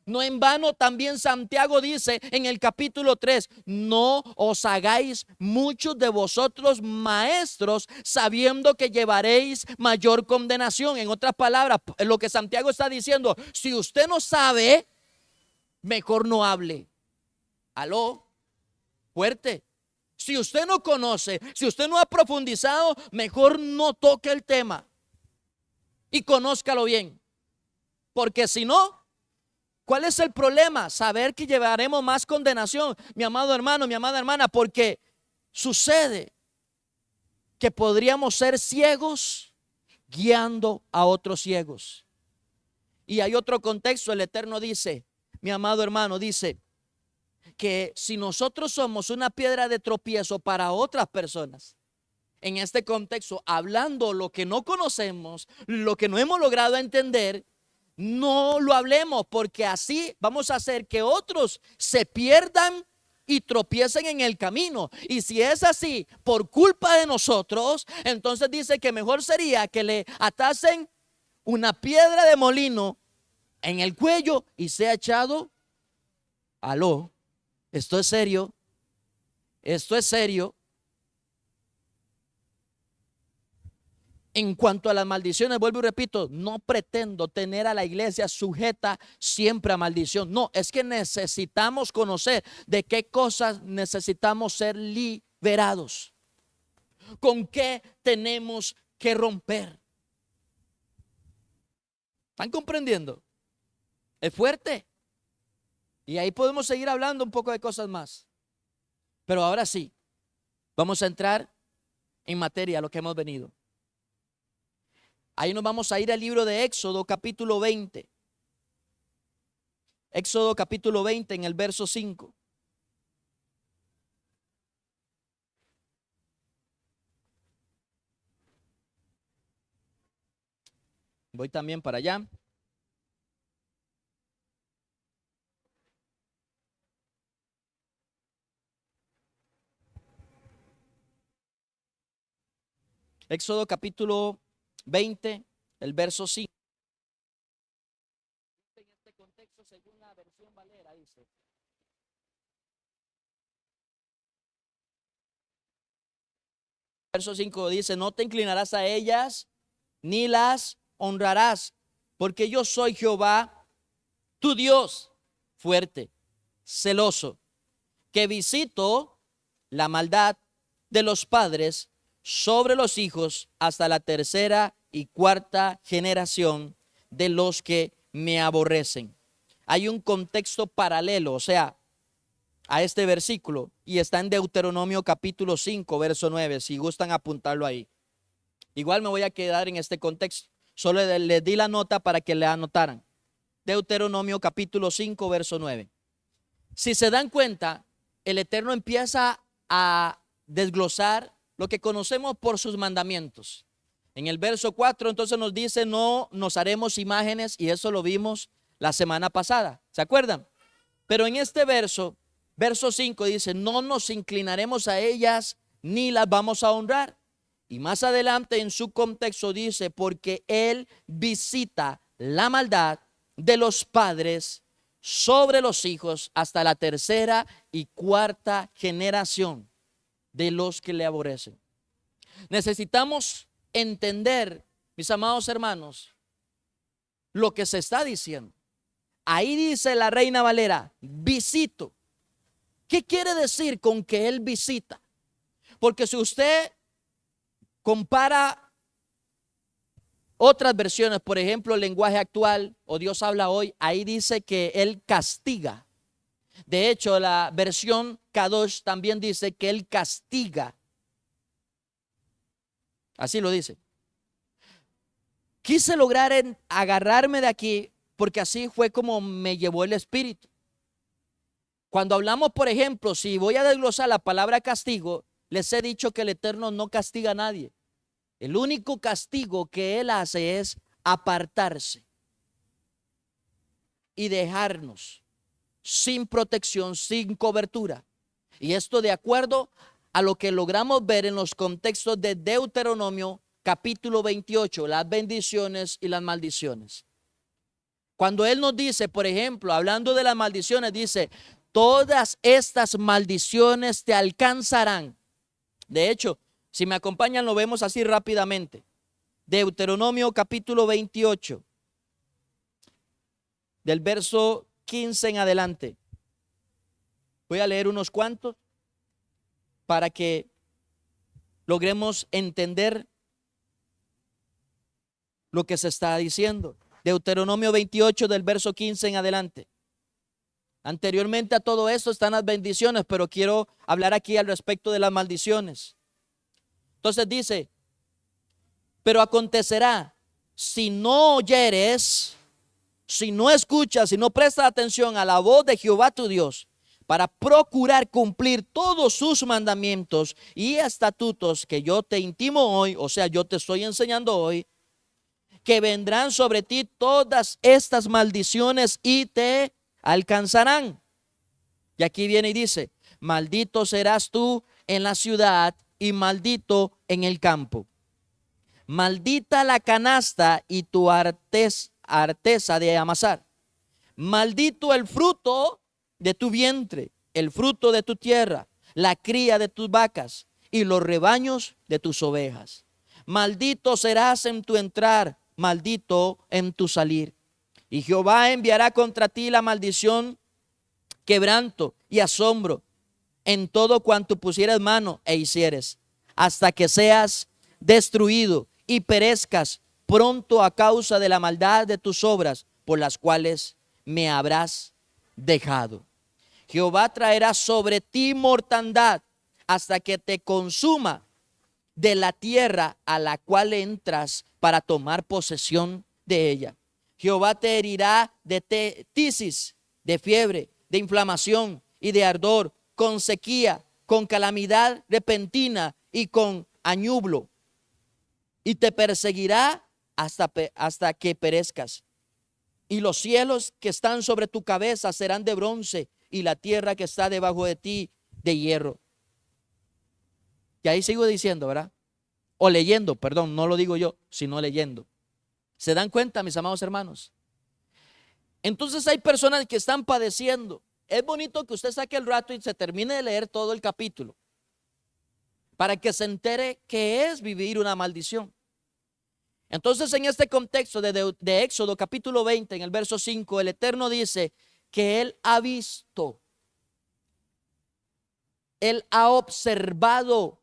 No en vano también Santiago dice en el capítulo 3: no os hagáis muchos de vosotros maestros, sabiendo que llevaréis mayor condenación. En otras palabras, lo que Santiago está diciendo: si usted no sabe, mejor no hable. Aló, fuerte. Si usted no conoce, si usted no ha profundizado, mejor no toque el tema. y conózcalo bien. Porque si no, ¿cuál es el problema? Saber que llevaremos más condenación, mi amado hermano, mi amada hermana, porque sucede que podríamos ser ciegos guiando a otros ciegos. Y hay otro contexto, el Eterno dice, mi amado hermano, dice que si nosotros somos una piedra de tropiezo para otras personas, en este contexto, hablando lo que no conocemos, lo que no hemos logrado entender, no lo hablemos, porque así vamos a hacer que otros se pierdan y tropiecen en el camino. Y si es así, por culpa de nosotros, entonces dice que mejor sería que le atasen una piedra de molino en el cuello y sea echado. Aló, esto es serio, esto es serio. En cuanto a las maldiciones, vuelvo y repito, no pretendo tener a la iglesia sujeta siempre a maldición. No, es que necesitamos conocer de qué cosas necesitamos ser liberados. ¿Con qué tenemos que romper? ¿Están comprendiendo? Es fuerte. Y ahí podemos seguir hablando un poco de cosas más. Pero ahora sí, vamos a entrar en materia a lo que hemos venido. Ahí nos vamos a ir al libro de Éxodo capítulo 20. Éxodo capítulo 20 en el verso 5. Voy también para allá. Éxodo capítulo 20, el verso 5. En este contexto, según la versión Valera, dice: verso 5 dice: no te inclinarás a ellas ni las honrarás, porque yo soy Jehová, tu Dios, fuerte, celoso, que visito la maldad de los padres sobre los hijos hasta la tercera y cuarta generación de los que me aborrecen. Hay un contexto paralelo, o sea, a este versículo, y está en Deuteronomio capítulo 5, verso 9, si gustan apuntarlo ahí. Igual me voy a quedar en este contexto, solo les di la nota para que le anotaran. Deuteronomio capítulo 5, verso 9. Si se dan cuenta, el Eterno empieza a desglosar lo que conocemos por sus mandamientos. En el verso 4 entonces nos dice: no nos haremos imágenes, y eso lo vimos la semana pasada, ¿se acuerdan? Pero en este verso 5 dice: no nos inclinaremos a ellas ni las vamos a honrar. Y más adelante en su contexto dice: porque Él visita la maldad de los padres sobre los hijos hasta la tercera y cuarta generación de los que le aborrecen. Necesitamos entender, mis amados hermanos, lo que se está diciendo. Ahí dice la Reina Valera: visito. ¿Qué quiere decir con que Él visita? Porque si usted compara otras versiones, por ejemplo, el lenguaje actual o Dios habla hoy, ahí dice que Él castiga. De hecho, la versión Kadosh también dice que Él castiga. Así lo dice. Quise lograr agarrarme de aquí, porque así fue como me llevó el Espíritu. Cuando hablamos, por ejemplo, si voy a desglosar la palabra castigo, les he dicho que el Eterno no castiga a nadie. El único castigo que Él hace es apartarse y dejarnos sin protección, sin cobertura. Y esto de acuerdo a lo que logramos ver en los contextos de Deuteronomio capítulo 28, las bendiciones y las maldiciones. Cuando Él nos dice, por ejemplo, hablando de las maldiciones, dice: todas estas maldiciones te alcanzarán. De hecho, si me acompañan, lo vemos así rápidamente. Deuteronomio capítulo 28, del verso 15 en adelante. Voy a leer unos cuantos para que logremos entender lo que se está diciendo. Deuteronomio 28 del verso 15 en adelante. Anteriormente a todo esto están las bendiciones, pero quiero hablar aquí al respecto de las maldiciones. Entonces dice, pero acontecerá, si no oyeres, si no escuchas, si no prestas atención a la voz de Jehová tu Dios, para procurar cumplir todos sus mandamientos y estatutos que yo te intimo hoy, o sea, yo te estoy enseñando hoy, que vendrán sobre ti todas estas maldiciones y te alcanzarán. Y aquí viene y dice, maldito serás tú en la ciudad y maldito en el campo. Maldita la canasta y tu arteza de amasar. Maldito el fruto de tu vientre, el fruto de tu tierra, la cría de tus vacas y los rebaños de tus ovejas. Maldito serás en tu entrar, maldito en tu salir. Y Jehová enviará contra ti la maldición, quebranto y asombro en todo cuanto pusieras mano e hicieres, hasta que seas destruido y perezcas pronto a causa de la maldad de tus obras, por las cuales me habrás dejado. Jehová traerá sobre ti mortandad hasta que te consuma de la tierra a la cual entras para tomar posesión de ella. Jehová te herirá de tisis, de fiebre, de inflamación y de ardor, con sequía, con calamidad repentina y con añublo. Y te perseguirá hasta que perezcas. Y los cielos que están sobre tu cabeza serán de bronce, y la tierra que está debajo de ti de hierro. Y ahí sigo diciendo, ¿verdad? O leyendo, perdón, no lo digo yo, sino leyendo. ¿Se dan cuenta, mis amados hermanos? Entonces hay personas que están padeciendo. Es bonito que usted saque el rato y se termine de leer todo el capítulo, para que se entere qué es vivir una maldición. Entonces, en este contexto de Éxodo capítulo 20, en el verso 5, el Eterno dice que Él ha visto, Él ha observado,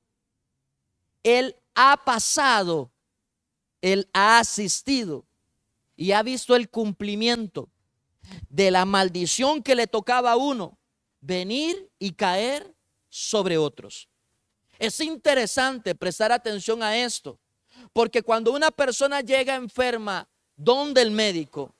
Él ha pasado, Él ha asistido y ha visto el cumplimiento de la maldición que le tocaba a uno venir y caer sobre otros. Es interesante prestar atención a esto, porque cuando una persona llega enferma donde el médico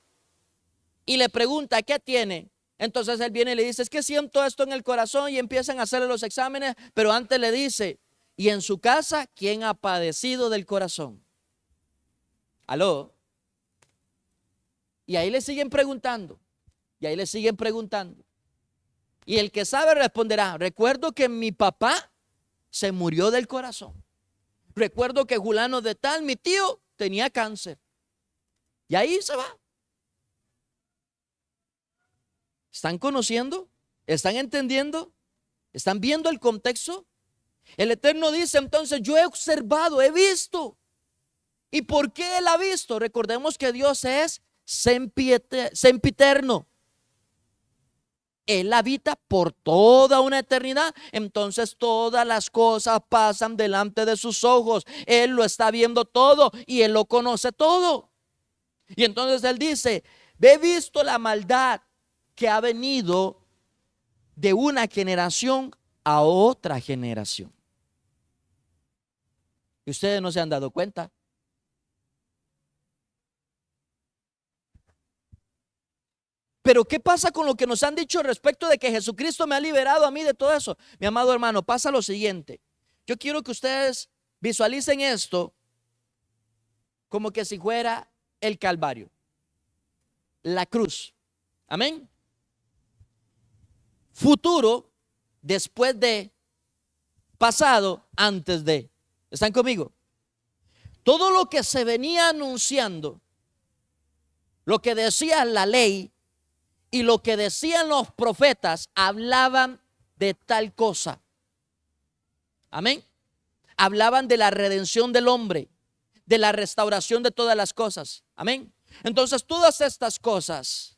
y le pregunta ¿qué tiene? Entonces él viene y le dice, es que siento esto en el corazón, y empiezan a hacerle los exámenes, pero antes le dice, ¿y en su casa quién ha padecido del corazón? ¿Aló? Y ahí le siguen preguntando, y ahí le siguen preguntando. Y el que sabe responderá, recuerdo que mi papá se murió del corazón. Recuerdo que Julano de tal, mi tío, tenía cáncer. Y ahí se va. ¿Están conociendo? ¿Están entendiendo? ¿Están viendo el contexto? El Eterno dice entonces, yo he observado, he visto. ¿Y por qué Él ha visto? Recordemos que Dios es sempiterno. Él habita por toda una eternidad. Entonces todas las cosas pasan delante de sus ojos. Él lo está viendo todo y Él lo conoce todo. Y entonces Él dice, he visto la maldad que ha venido de una generación a otra generación. ¿Y ustedes no se han dado cuenta? Pero ¿qué pasa con lo que nos han dicho respecto de que Jesucristo me ha liberado a mí de todo eso? Mi amado hermano, pasa lo siguiente. Yo quiero que ustedes visualicen esto como que si fuera el Calvario, la cruz. Amén. Futuro, después de, pasado, antes de. ¿Están conmigo? Todo lo que se venía anunciando, lo que decía la ley y lo que decían los profetas, hablaban de tal cosa. Amén. Hablaban de la redención del hombre, de la restauración de todas las cosas. Amén. Entonces, todas estas cosas,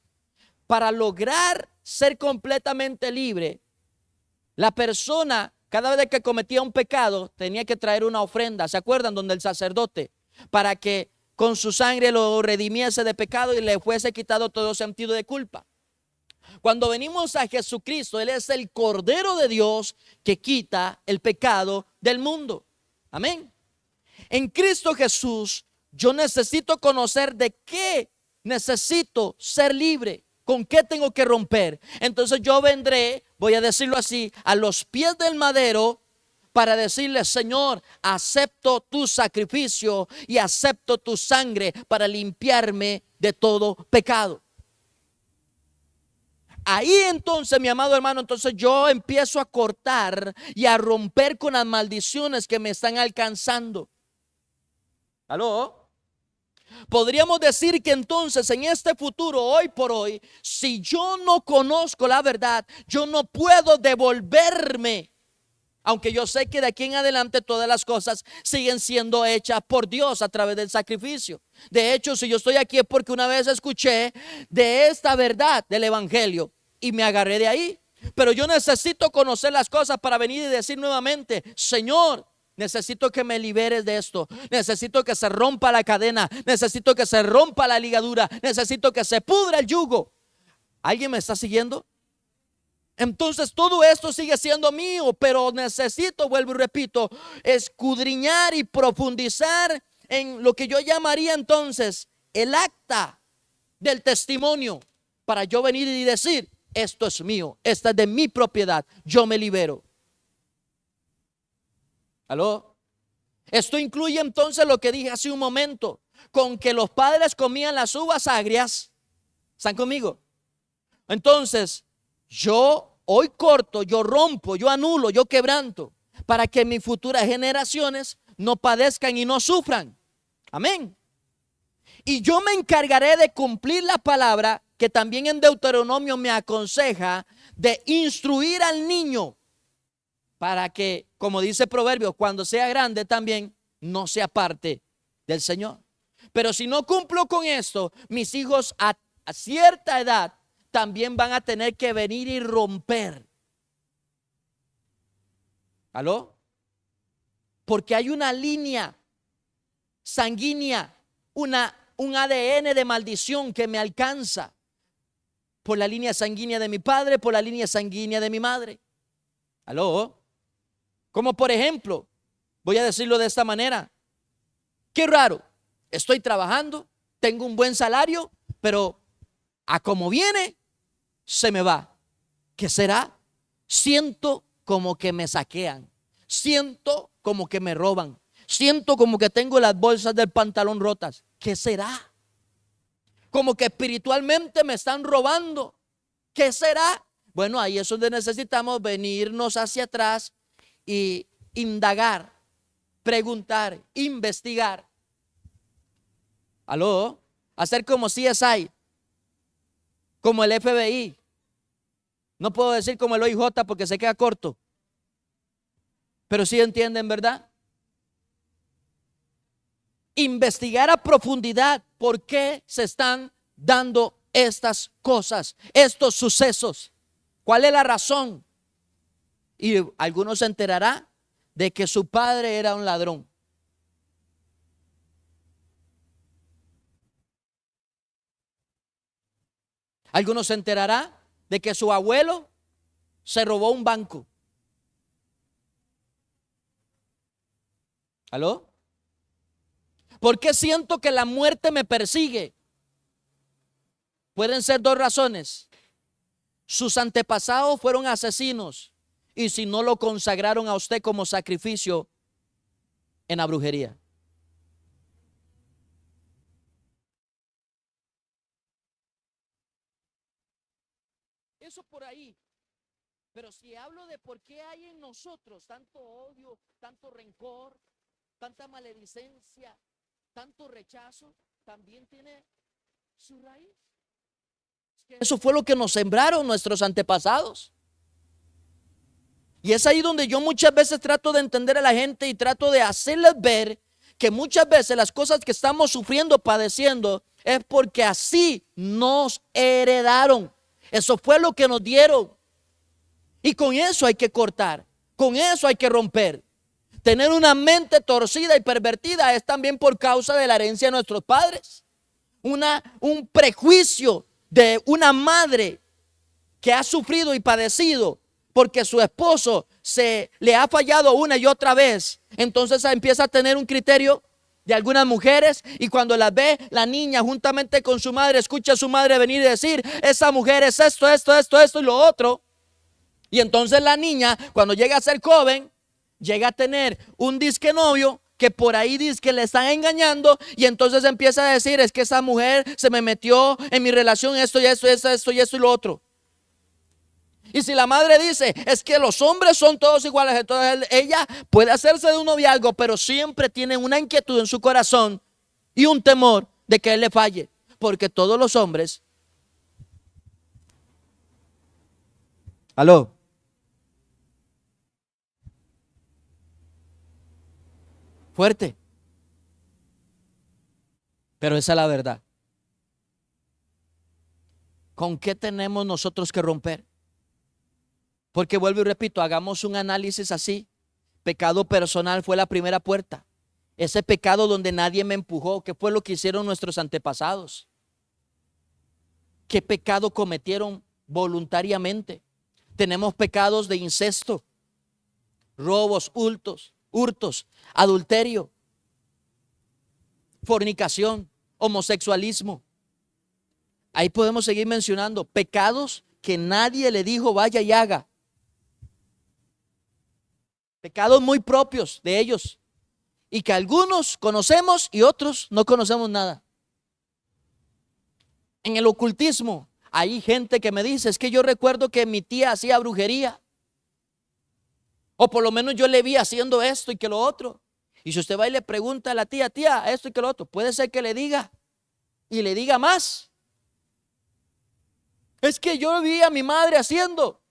para lograr ser completamente libre, la persona, cada vez que cometía un pecado, tenía que traer una ofrenda. ¿Se acuerdan? Donde el sacerdote, para que con su sangre lo redimiese de pecado y le fuese quitado todo sentido de culpa. Cuando venimos a Jesucristo, Él es el Cordero de Dios que quita el pecado del mundo. Amén. En Cristo Jesús, yo necesito conocer de qué necesito ser libre, con qué tengo que romper. Entonces yo vendré, voy a decirlo así, a los pies del madero para decirle: Señor, acepto tu sacrificio y acepto tu sangre para limpiarme de todo pecado. Ahí entonces, mi amado hermano, entonces yo empiezo a cortar y a romper con las maldiciones que me están alcanzando. ¿Aló? Podríamos decir que entonces en este futuro, hoy por hoy, si yo no conozco la verdad, yo no puedo devolverme. Aunque yo sé que de aquí en adelante todas las cosas siguen siendo hechas por Dios a través del sacrificio. De hecho, si yo estoy aquí es porque una vez escuché de esta verdad del evangelio y me agarré de ahí. Pero yo necesito conocer las cosas para venir y decir nuevamente: Señor, necesito que me liberes de esto. Necesito que se rompa la cadena. Necesito que se rompa la ligadura. Necesito que se pudra el yugo. ¿Alguien me está siguiendo? Entonces todo esto sigue siendo mío, pero necesito, vuelvo y repito, escudriñar y profundizar en lo que yo llamaría entonces el acta del testimonio, para yo venir y decir: esto es mío, esta es de mi propiedad, yo me libero. ¿Aló? Esto incluye entonces lo que dije hace un momento, con que los padres comían las uvas agrias. ¿Están conmigo? Entonces yo hoy corto, yo rompo, yo anulo, yo quebranto, para que mis futuras generaciones no padezcan y no sufran. Amén. Y yo me encargaré de cumplir la palabra que también en Deuteronomio me aconseja, de instruir al niño para que, como dice Proverbios, cuando sea grande también no se aparte del Señor. Pero si no cumplo con esto, mis hijos a cierta edad también van a tener que venir y romper. ¿Aló? Porque hay una línea sanguínea, un ADN de maldición que me alcanza por la línea sanguínea de mi padre, por la línea sanguínea de mi madre. ¿Aló? Como por ejemplo, voy a decirlo de esta manera: qué raro, estoy trabajando, tengo un buen salario, pero a como viene, se me va. ¿Qué será? Siento como que me saquean, siento como que me roban, siento como que tengo las bolsas del pantalón rotas. ¿Qué será? Como que espiritualmente me están robando. ¿Qué será? Bueno, ahí es donde necesitamos venirnos hacia atrás y indagar, preguntar, investigar. ¿Aló? Hacer como CSI, como el FBI. No puedo decir como el OIJ porque se queda corto, pero sí entienden, ¿verdad? Investigar a profundidad por qué se están dando estas cosas, estos sucesos. ¿Cuál es la razón? Y algunos se enterarán de que su padre era un ladrón. Algunos se enterarán de que su abuelo se robó un banco. ¿Aló? ¿Por qué siento que la muerte me persigue? Pueden ser dos razones. Sus antepasados fueron asesinos, y si no lo consagraron a usted como sacrificio en la brujería. Eso por ahí. Pero si hablo de por qué hay en nosotros tanto odio, tanto rencor, tanta maledicencia, tanto rechazo, también tiene su raíz. Eso fue lo que nos sembraron nuestros antepasados. Y es ahí donde yo muchas veces trato de entender a la gente y trato de hacerles ver que muchas veces las cosas que estamos sufriendo, padeciendo, es porque así nos heredaron. Eso fue lo que nos dieron. Y con eso hay que cortar, con eso hay que romper. Tener una mente torcida y pervertida es también por causa de la herencia de nuestros padres. Un prejuicio de una madre que ha sufrido y padecido porque su esposo se le ha fallado una y otra vez. Entonces empieza a tener un criterio de algunas mujeres, y cuando las ve la niña juntamente con su madre, escucha a su madre venir y decir: esa mujer es esto, esto, esto, esto y lo otro. Y entonces la niña, cuando llega a ser joven, llega a tener un disque novio que por ahí dice que le están engañando, y entonces empieza a decir: es que esa mujer se me metió en mi relación, esto y esto, esto y esto y lo otro. Y si la madre dice: es que los hombres son todos iguales, entonces ella puede hacerse de un noviazgo, pero siempre tiene una inquietud en su corazón y un temor de que él le falle, porque todos los hombres, aló, fuerte, pero esa es la verdad. ¿Con qué tenemos nosotros que romper? Porque vuelvo y repito, hagamos un análisis así. Pecado personal fue la primera puerta. Ese pecado donde nadie me empujó. ¿Qué fue lo que hicieron nuestros antepasados? ¿Qué pecado cometieron voluntariamente? Tenemos pecados de incesto, robos, hurtos, adulterio, fornicación, homosexualismo. Ahí podemos seguir mencionando pecados que nadie le dijo vaya y haga. Pecados muy propios de ellos, y que algunos conocemos y otros no conocemos nada. En el ocultismo hay gente que me dice: es que yo recuerdo que mi tía hacía brujería, o por lo menos yo le vi haciendo esto y que lo otro. Y si usted va y le pregunta a la tía: tía, esto y que lo otro, puede ser que le diga, y le diga más. Es que yo vi a mi madre haciendo.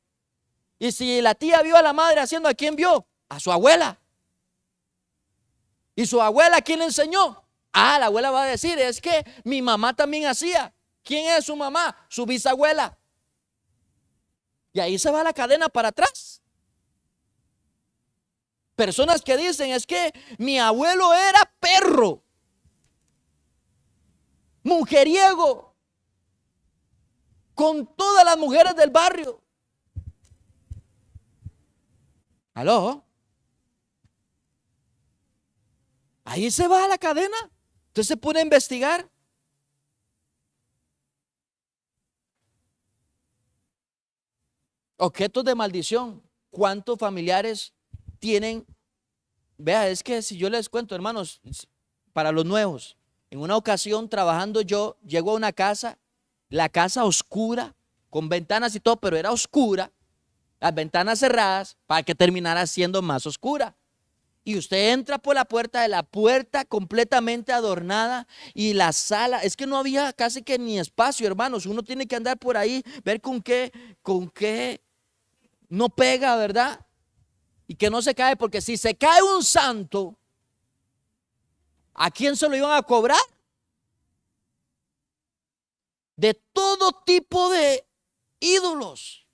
Y si la tía vio a la madre haciendo, ¿a quién vio? A su abuela. ¿Y su abuela quién le enseñó? La abuela va a decir: es que mi mamá también hacía. ¿Quién es su mamá? Su bisabuela. Y ahí se va la cadena para atrás. Personas que dicen: es que mi abuelo era perro, mujeriego, con todas las mujeres del barrio. ¿Aló? Ahí se va la cadena. Entonces se pone a investigar. Objetos de maldición. ¿Cuántos familiares tienen? Vea, es que si yo les cuento, hermanos, para los nuevos, en una ocasión trabajando yo, llego a una casa, la casa oscura, con ventanas y todo, pero era oscura, las ventanas cerradas, para que terminara siendo más oscura. Y usted entra por la puerta, de la puerta completamente adornada, y la sala, es que no había casi que ni espacio, hermanos. Uno tiene que andar por ahí, ver con qué no pega, ¿verdad? Y que no se cae, porque si se cae un santo, ¿a quién se lo iban a cobrar? De todo tipo de ídolos,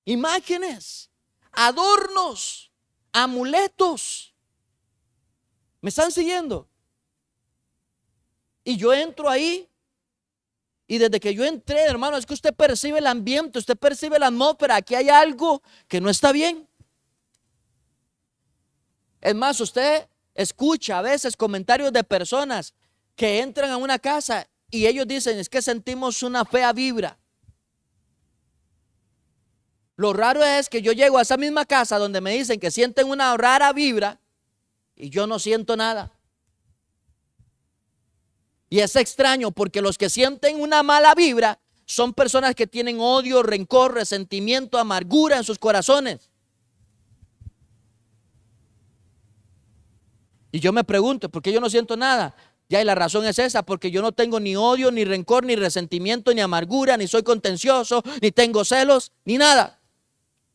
imágenes, adornos, amuletos. ¿Me están siguiendo? Y yo entro ahí, y desde que yo entré, hermano, es que usted percibe el ambiente, usted percibe la atmósfera. Aquí hay algo que no está bien. Es más, usted escucha a veces comentarios de personas que entran a una casa y ellos dicen: es que sentimos una fea vibra. Lo raro es que yo llego a esa misma casa donde me dicen que sienten una rara vibra y yo no siento nada. Y es extraño, porque los que sienten una mala vibra son personas que tienen odio, rencor, resentimiento, amargura en sus corazones. Y yo me pregunto: ¿por qué yo no siento nada? Ya, y la razón es esa: porque yo no tengo ni odio, ni rencor, ni resentimiento, ni amargura, ni soy contencioso, ni tengo celos, ni nada.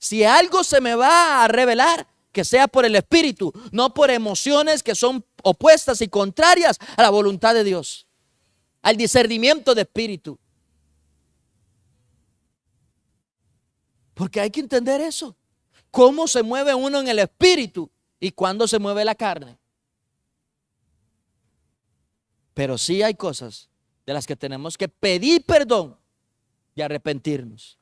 Si algo se me va a revelar, que sea por el Espíritu, no por emociones que son opuestas y contrarias a la voluntad de Dios, al discernimiento de espíritu. Porque hay que entender eso. ¿Cómo se mueve uno en el espíritu ¿Y cuándo se mueve la carne? Pero sí hay cosas de las que tenemos que pedir perdón y arrepentirnos.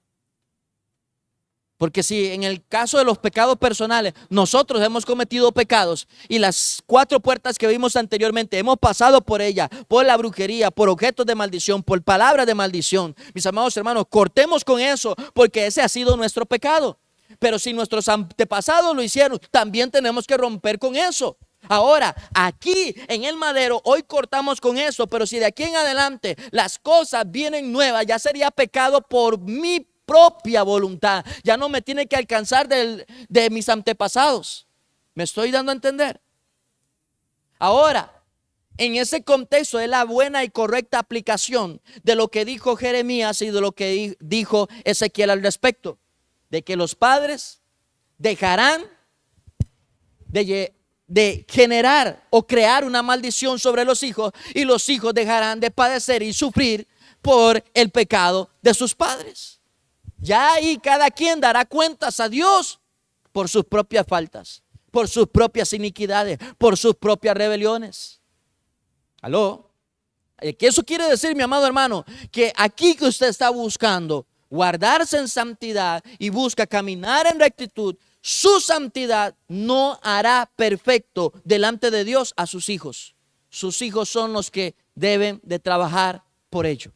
Porque si en el caso de los pecados personales nosotros hemos cometido pecados y las 4 puertas que vimos anteriormente hemos pasado por ella, por la brujería, por objetos de maldición, por palabras de maldición, mis amados hermanos, cortemos con eso, porque ese ha sido nuestro pecado. Pero si nuestros antepasados lo hicieron, también tenemos que romper con eso. Ahora, aquí en el madero, hoy cortamos con eso, pero si de aquí en adelante las cosas vienen nuevas, ya sería pecado por mi propia voluntad. Ya no me tiene que alcanzar de mis antepasados. ¿Me estoy dando a entender? Ahora, en ese contexto es la buena y correcta aplicación de lo que dijo Jeremías y de lo que dijo Ezequiel al respecto. De que los padres dejarán de generar o crear una maldición sobre los hijos, y los hijos dejarán de padecer y sufrir por el pecado de sus padres. Ya ahí cada quien dará cuentas a Dios por sus propias faltas, por sus propias iniquidades, por sus propias rebeliones. ¿Aló? ¿Qué eso quiere decir, mi amado hermano? Que aquí que usted está buscando guardarse en santidad y busca caminar en rectitud, su santidad no hará perfecto delante de Dios a sus hijos. Sus hijos son los que deben de trabajar por ello.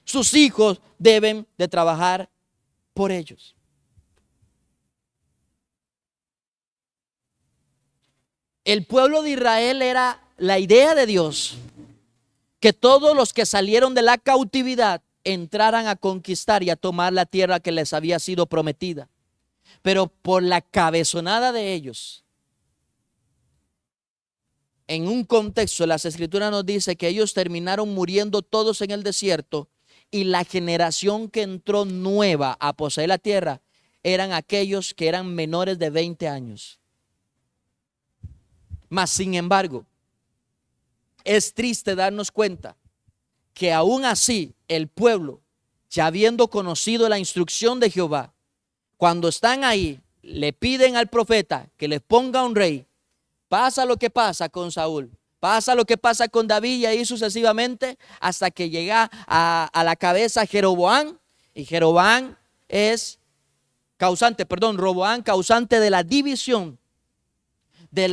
Sus hijos deben de trabajar por ellos. El pueblo de Israel era la idea de Dios, que todos los que salieron de la cautividad entraran a conquistar y a tomar la tierra que les había sido prometida. Pero por la cabezonada de ellos, en un contexto, las escrituras nos dice que ellos terminaron muriendo todos en el desierto, y la generación que entró nueva a poseer la tierra eran aquellos que eran menores de 20 años. Mas sin embargo, es triste darnos cuenta que aún así el pueblo, ya habiendo conocido la instrucción de Jehová, cuando están ahí, le piden al profeta que les ponga un rey. Pasa lo que pasa con Saúl, pasa lo que pasa con David, y ahí sucesivamente hasta que llega a la cabeza Jeroboam, y Jeroboam es Roboam causante de la división de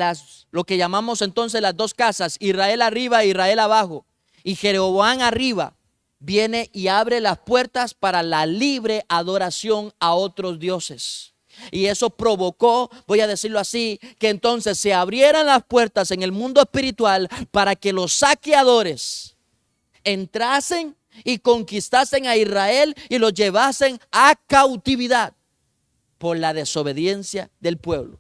lo que llamamos entonces las 2 casas, Israel arriba e Israel abajo. Y Jeroboam arriba viene y abre las puertas para la libre adoración a otros dioses. Y eso provocó, voy a decirlo así, que entonces se abrieran las puertas en el mundo espiritual para que los saqueadores entrasen y conquistasen a Israel y los llevasen a cautividad por la desobediencia del pueblo.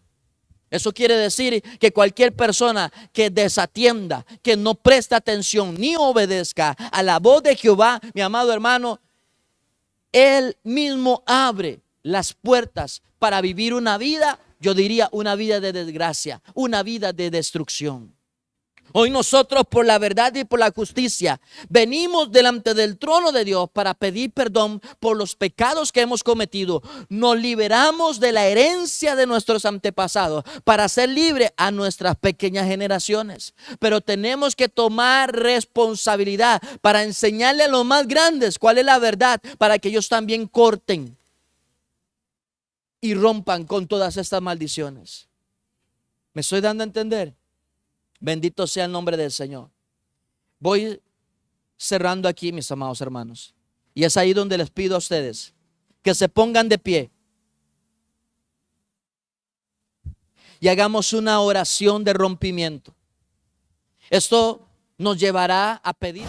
Eso quiere decir que cualquier persona que desatienda, que no preste atención ni obedezca a la voz de Jehová, mi amado hermano, Él mismo abre las puertas para vivir una vida, yo diría una vida de desgracia, una vida de destrucción. Hoy nosotros, por la verdad y por la justicia, venimos delante del trono de Dios para pedir perdón por los pecados que hemos cometido. Nos liberamos de la herencia de nuestros antepasados para ser libres a nuestras pequeñas generaciones. Pero tenemos que tomar responsabilidad para enseñarle a los más grandes cuál es la verdad, para que ellos también corten y rompan con todas estas maldiciones. ¿Me estoy dando a entender? Bendito sea el nombre del Señor. Voy cerrando aquí, mis amados hermanos. Y es ahí donde les pido a ustedes que se pongan de pie y hagamos una oración de rompimiento. Esto nos llevará a pedir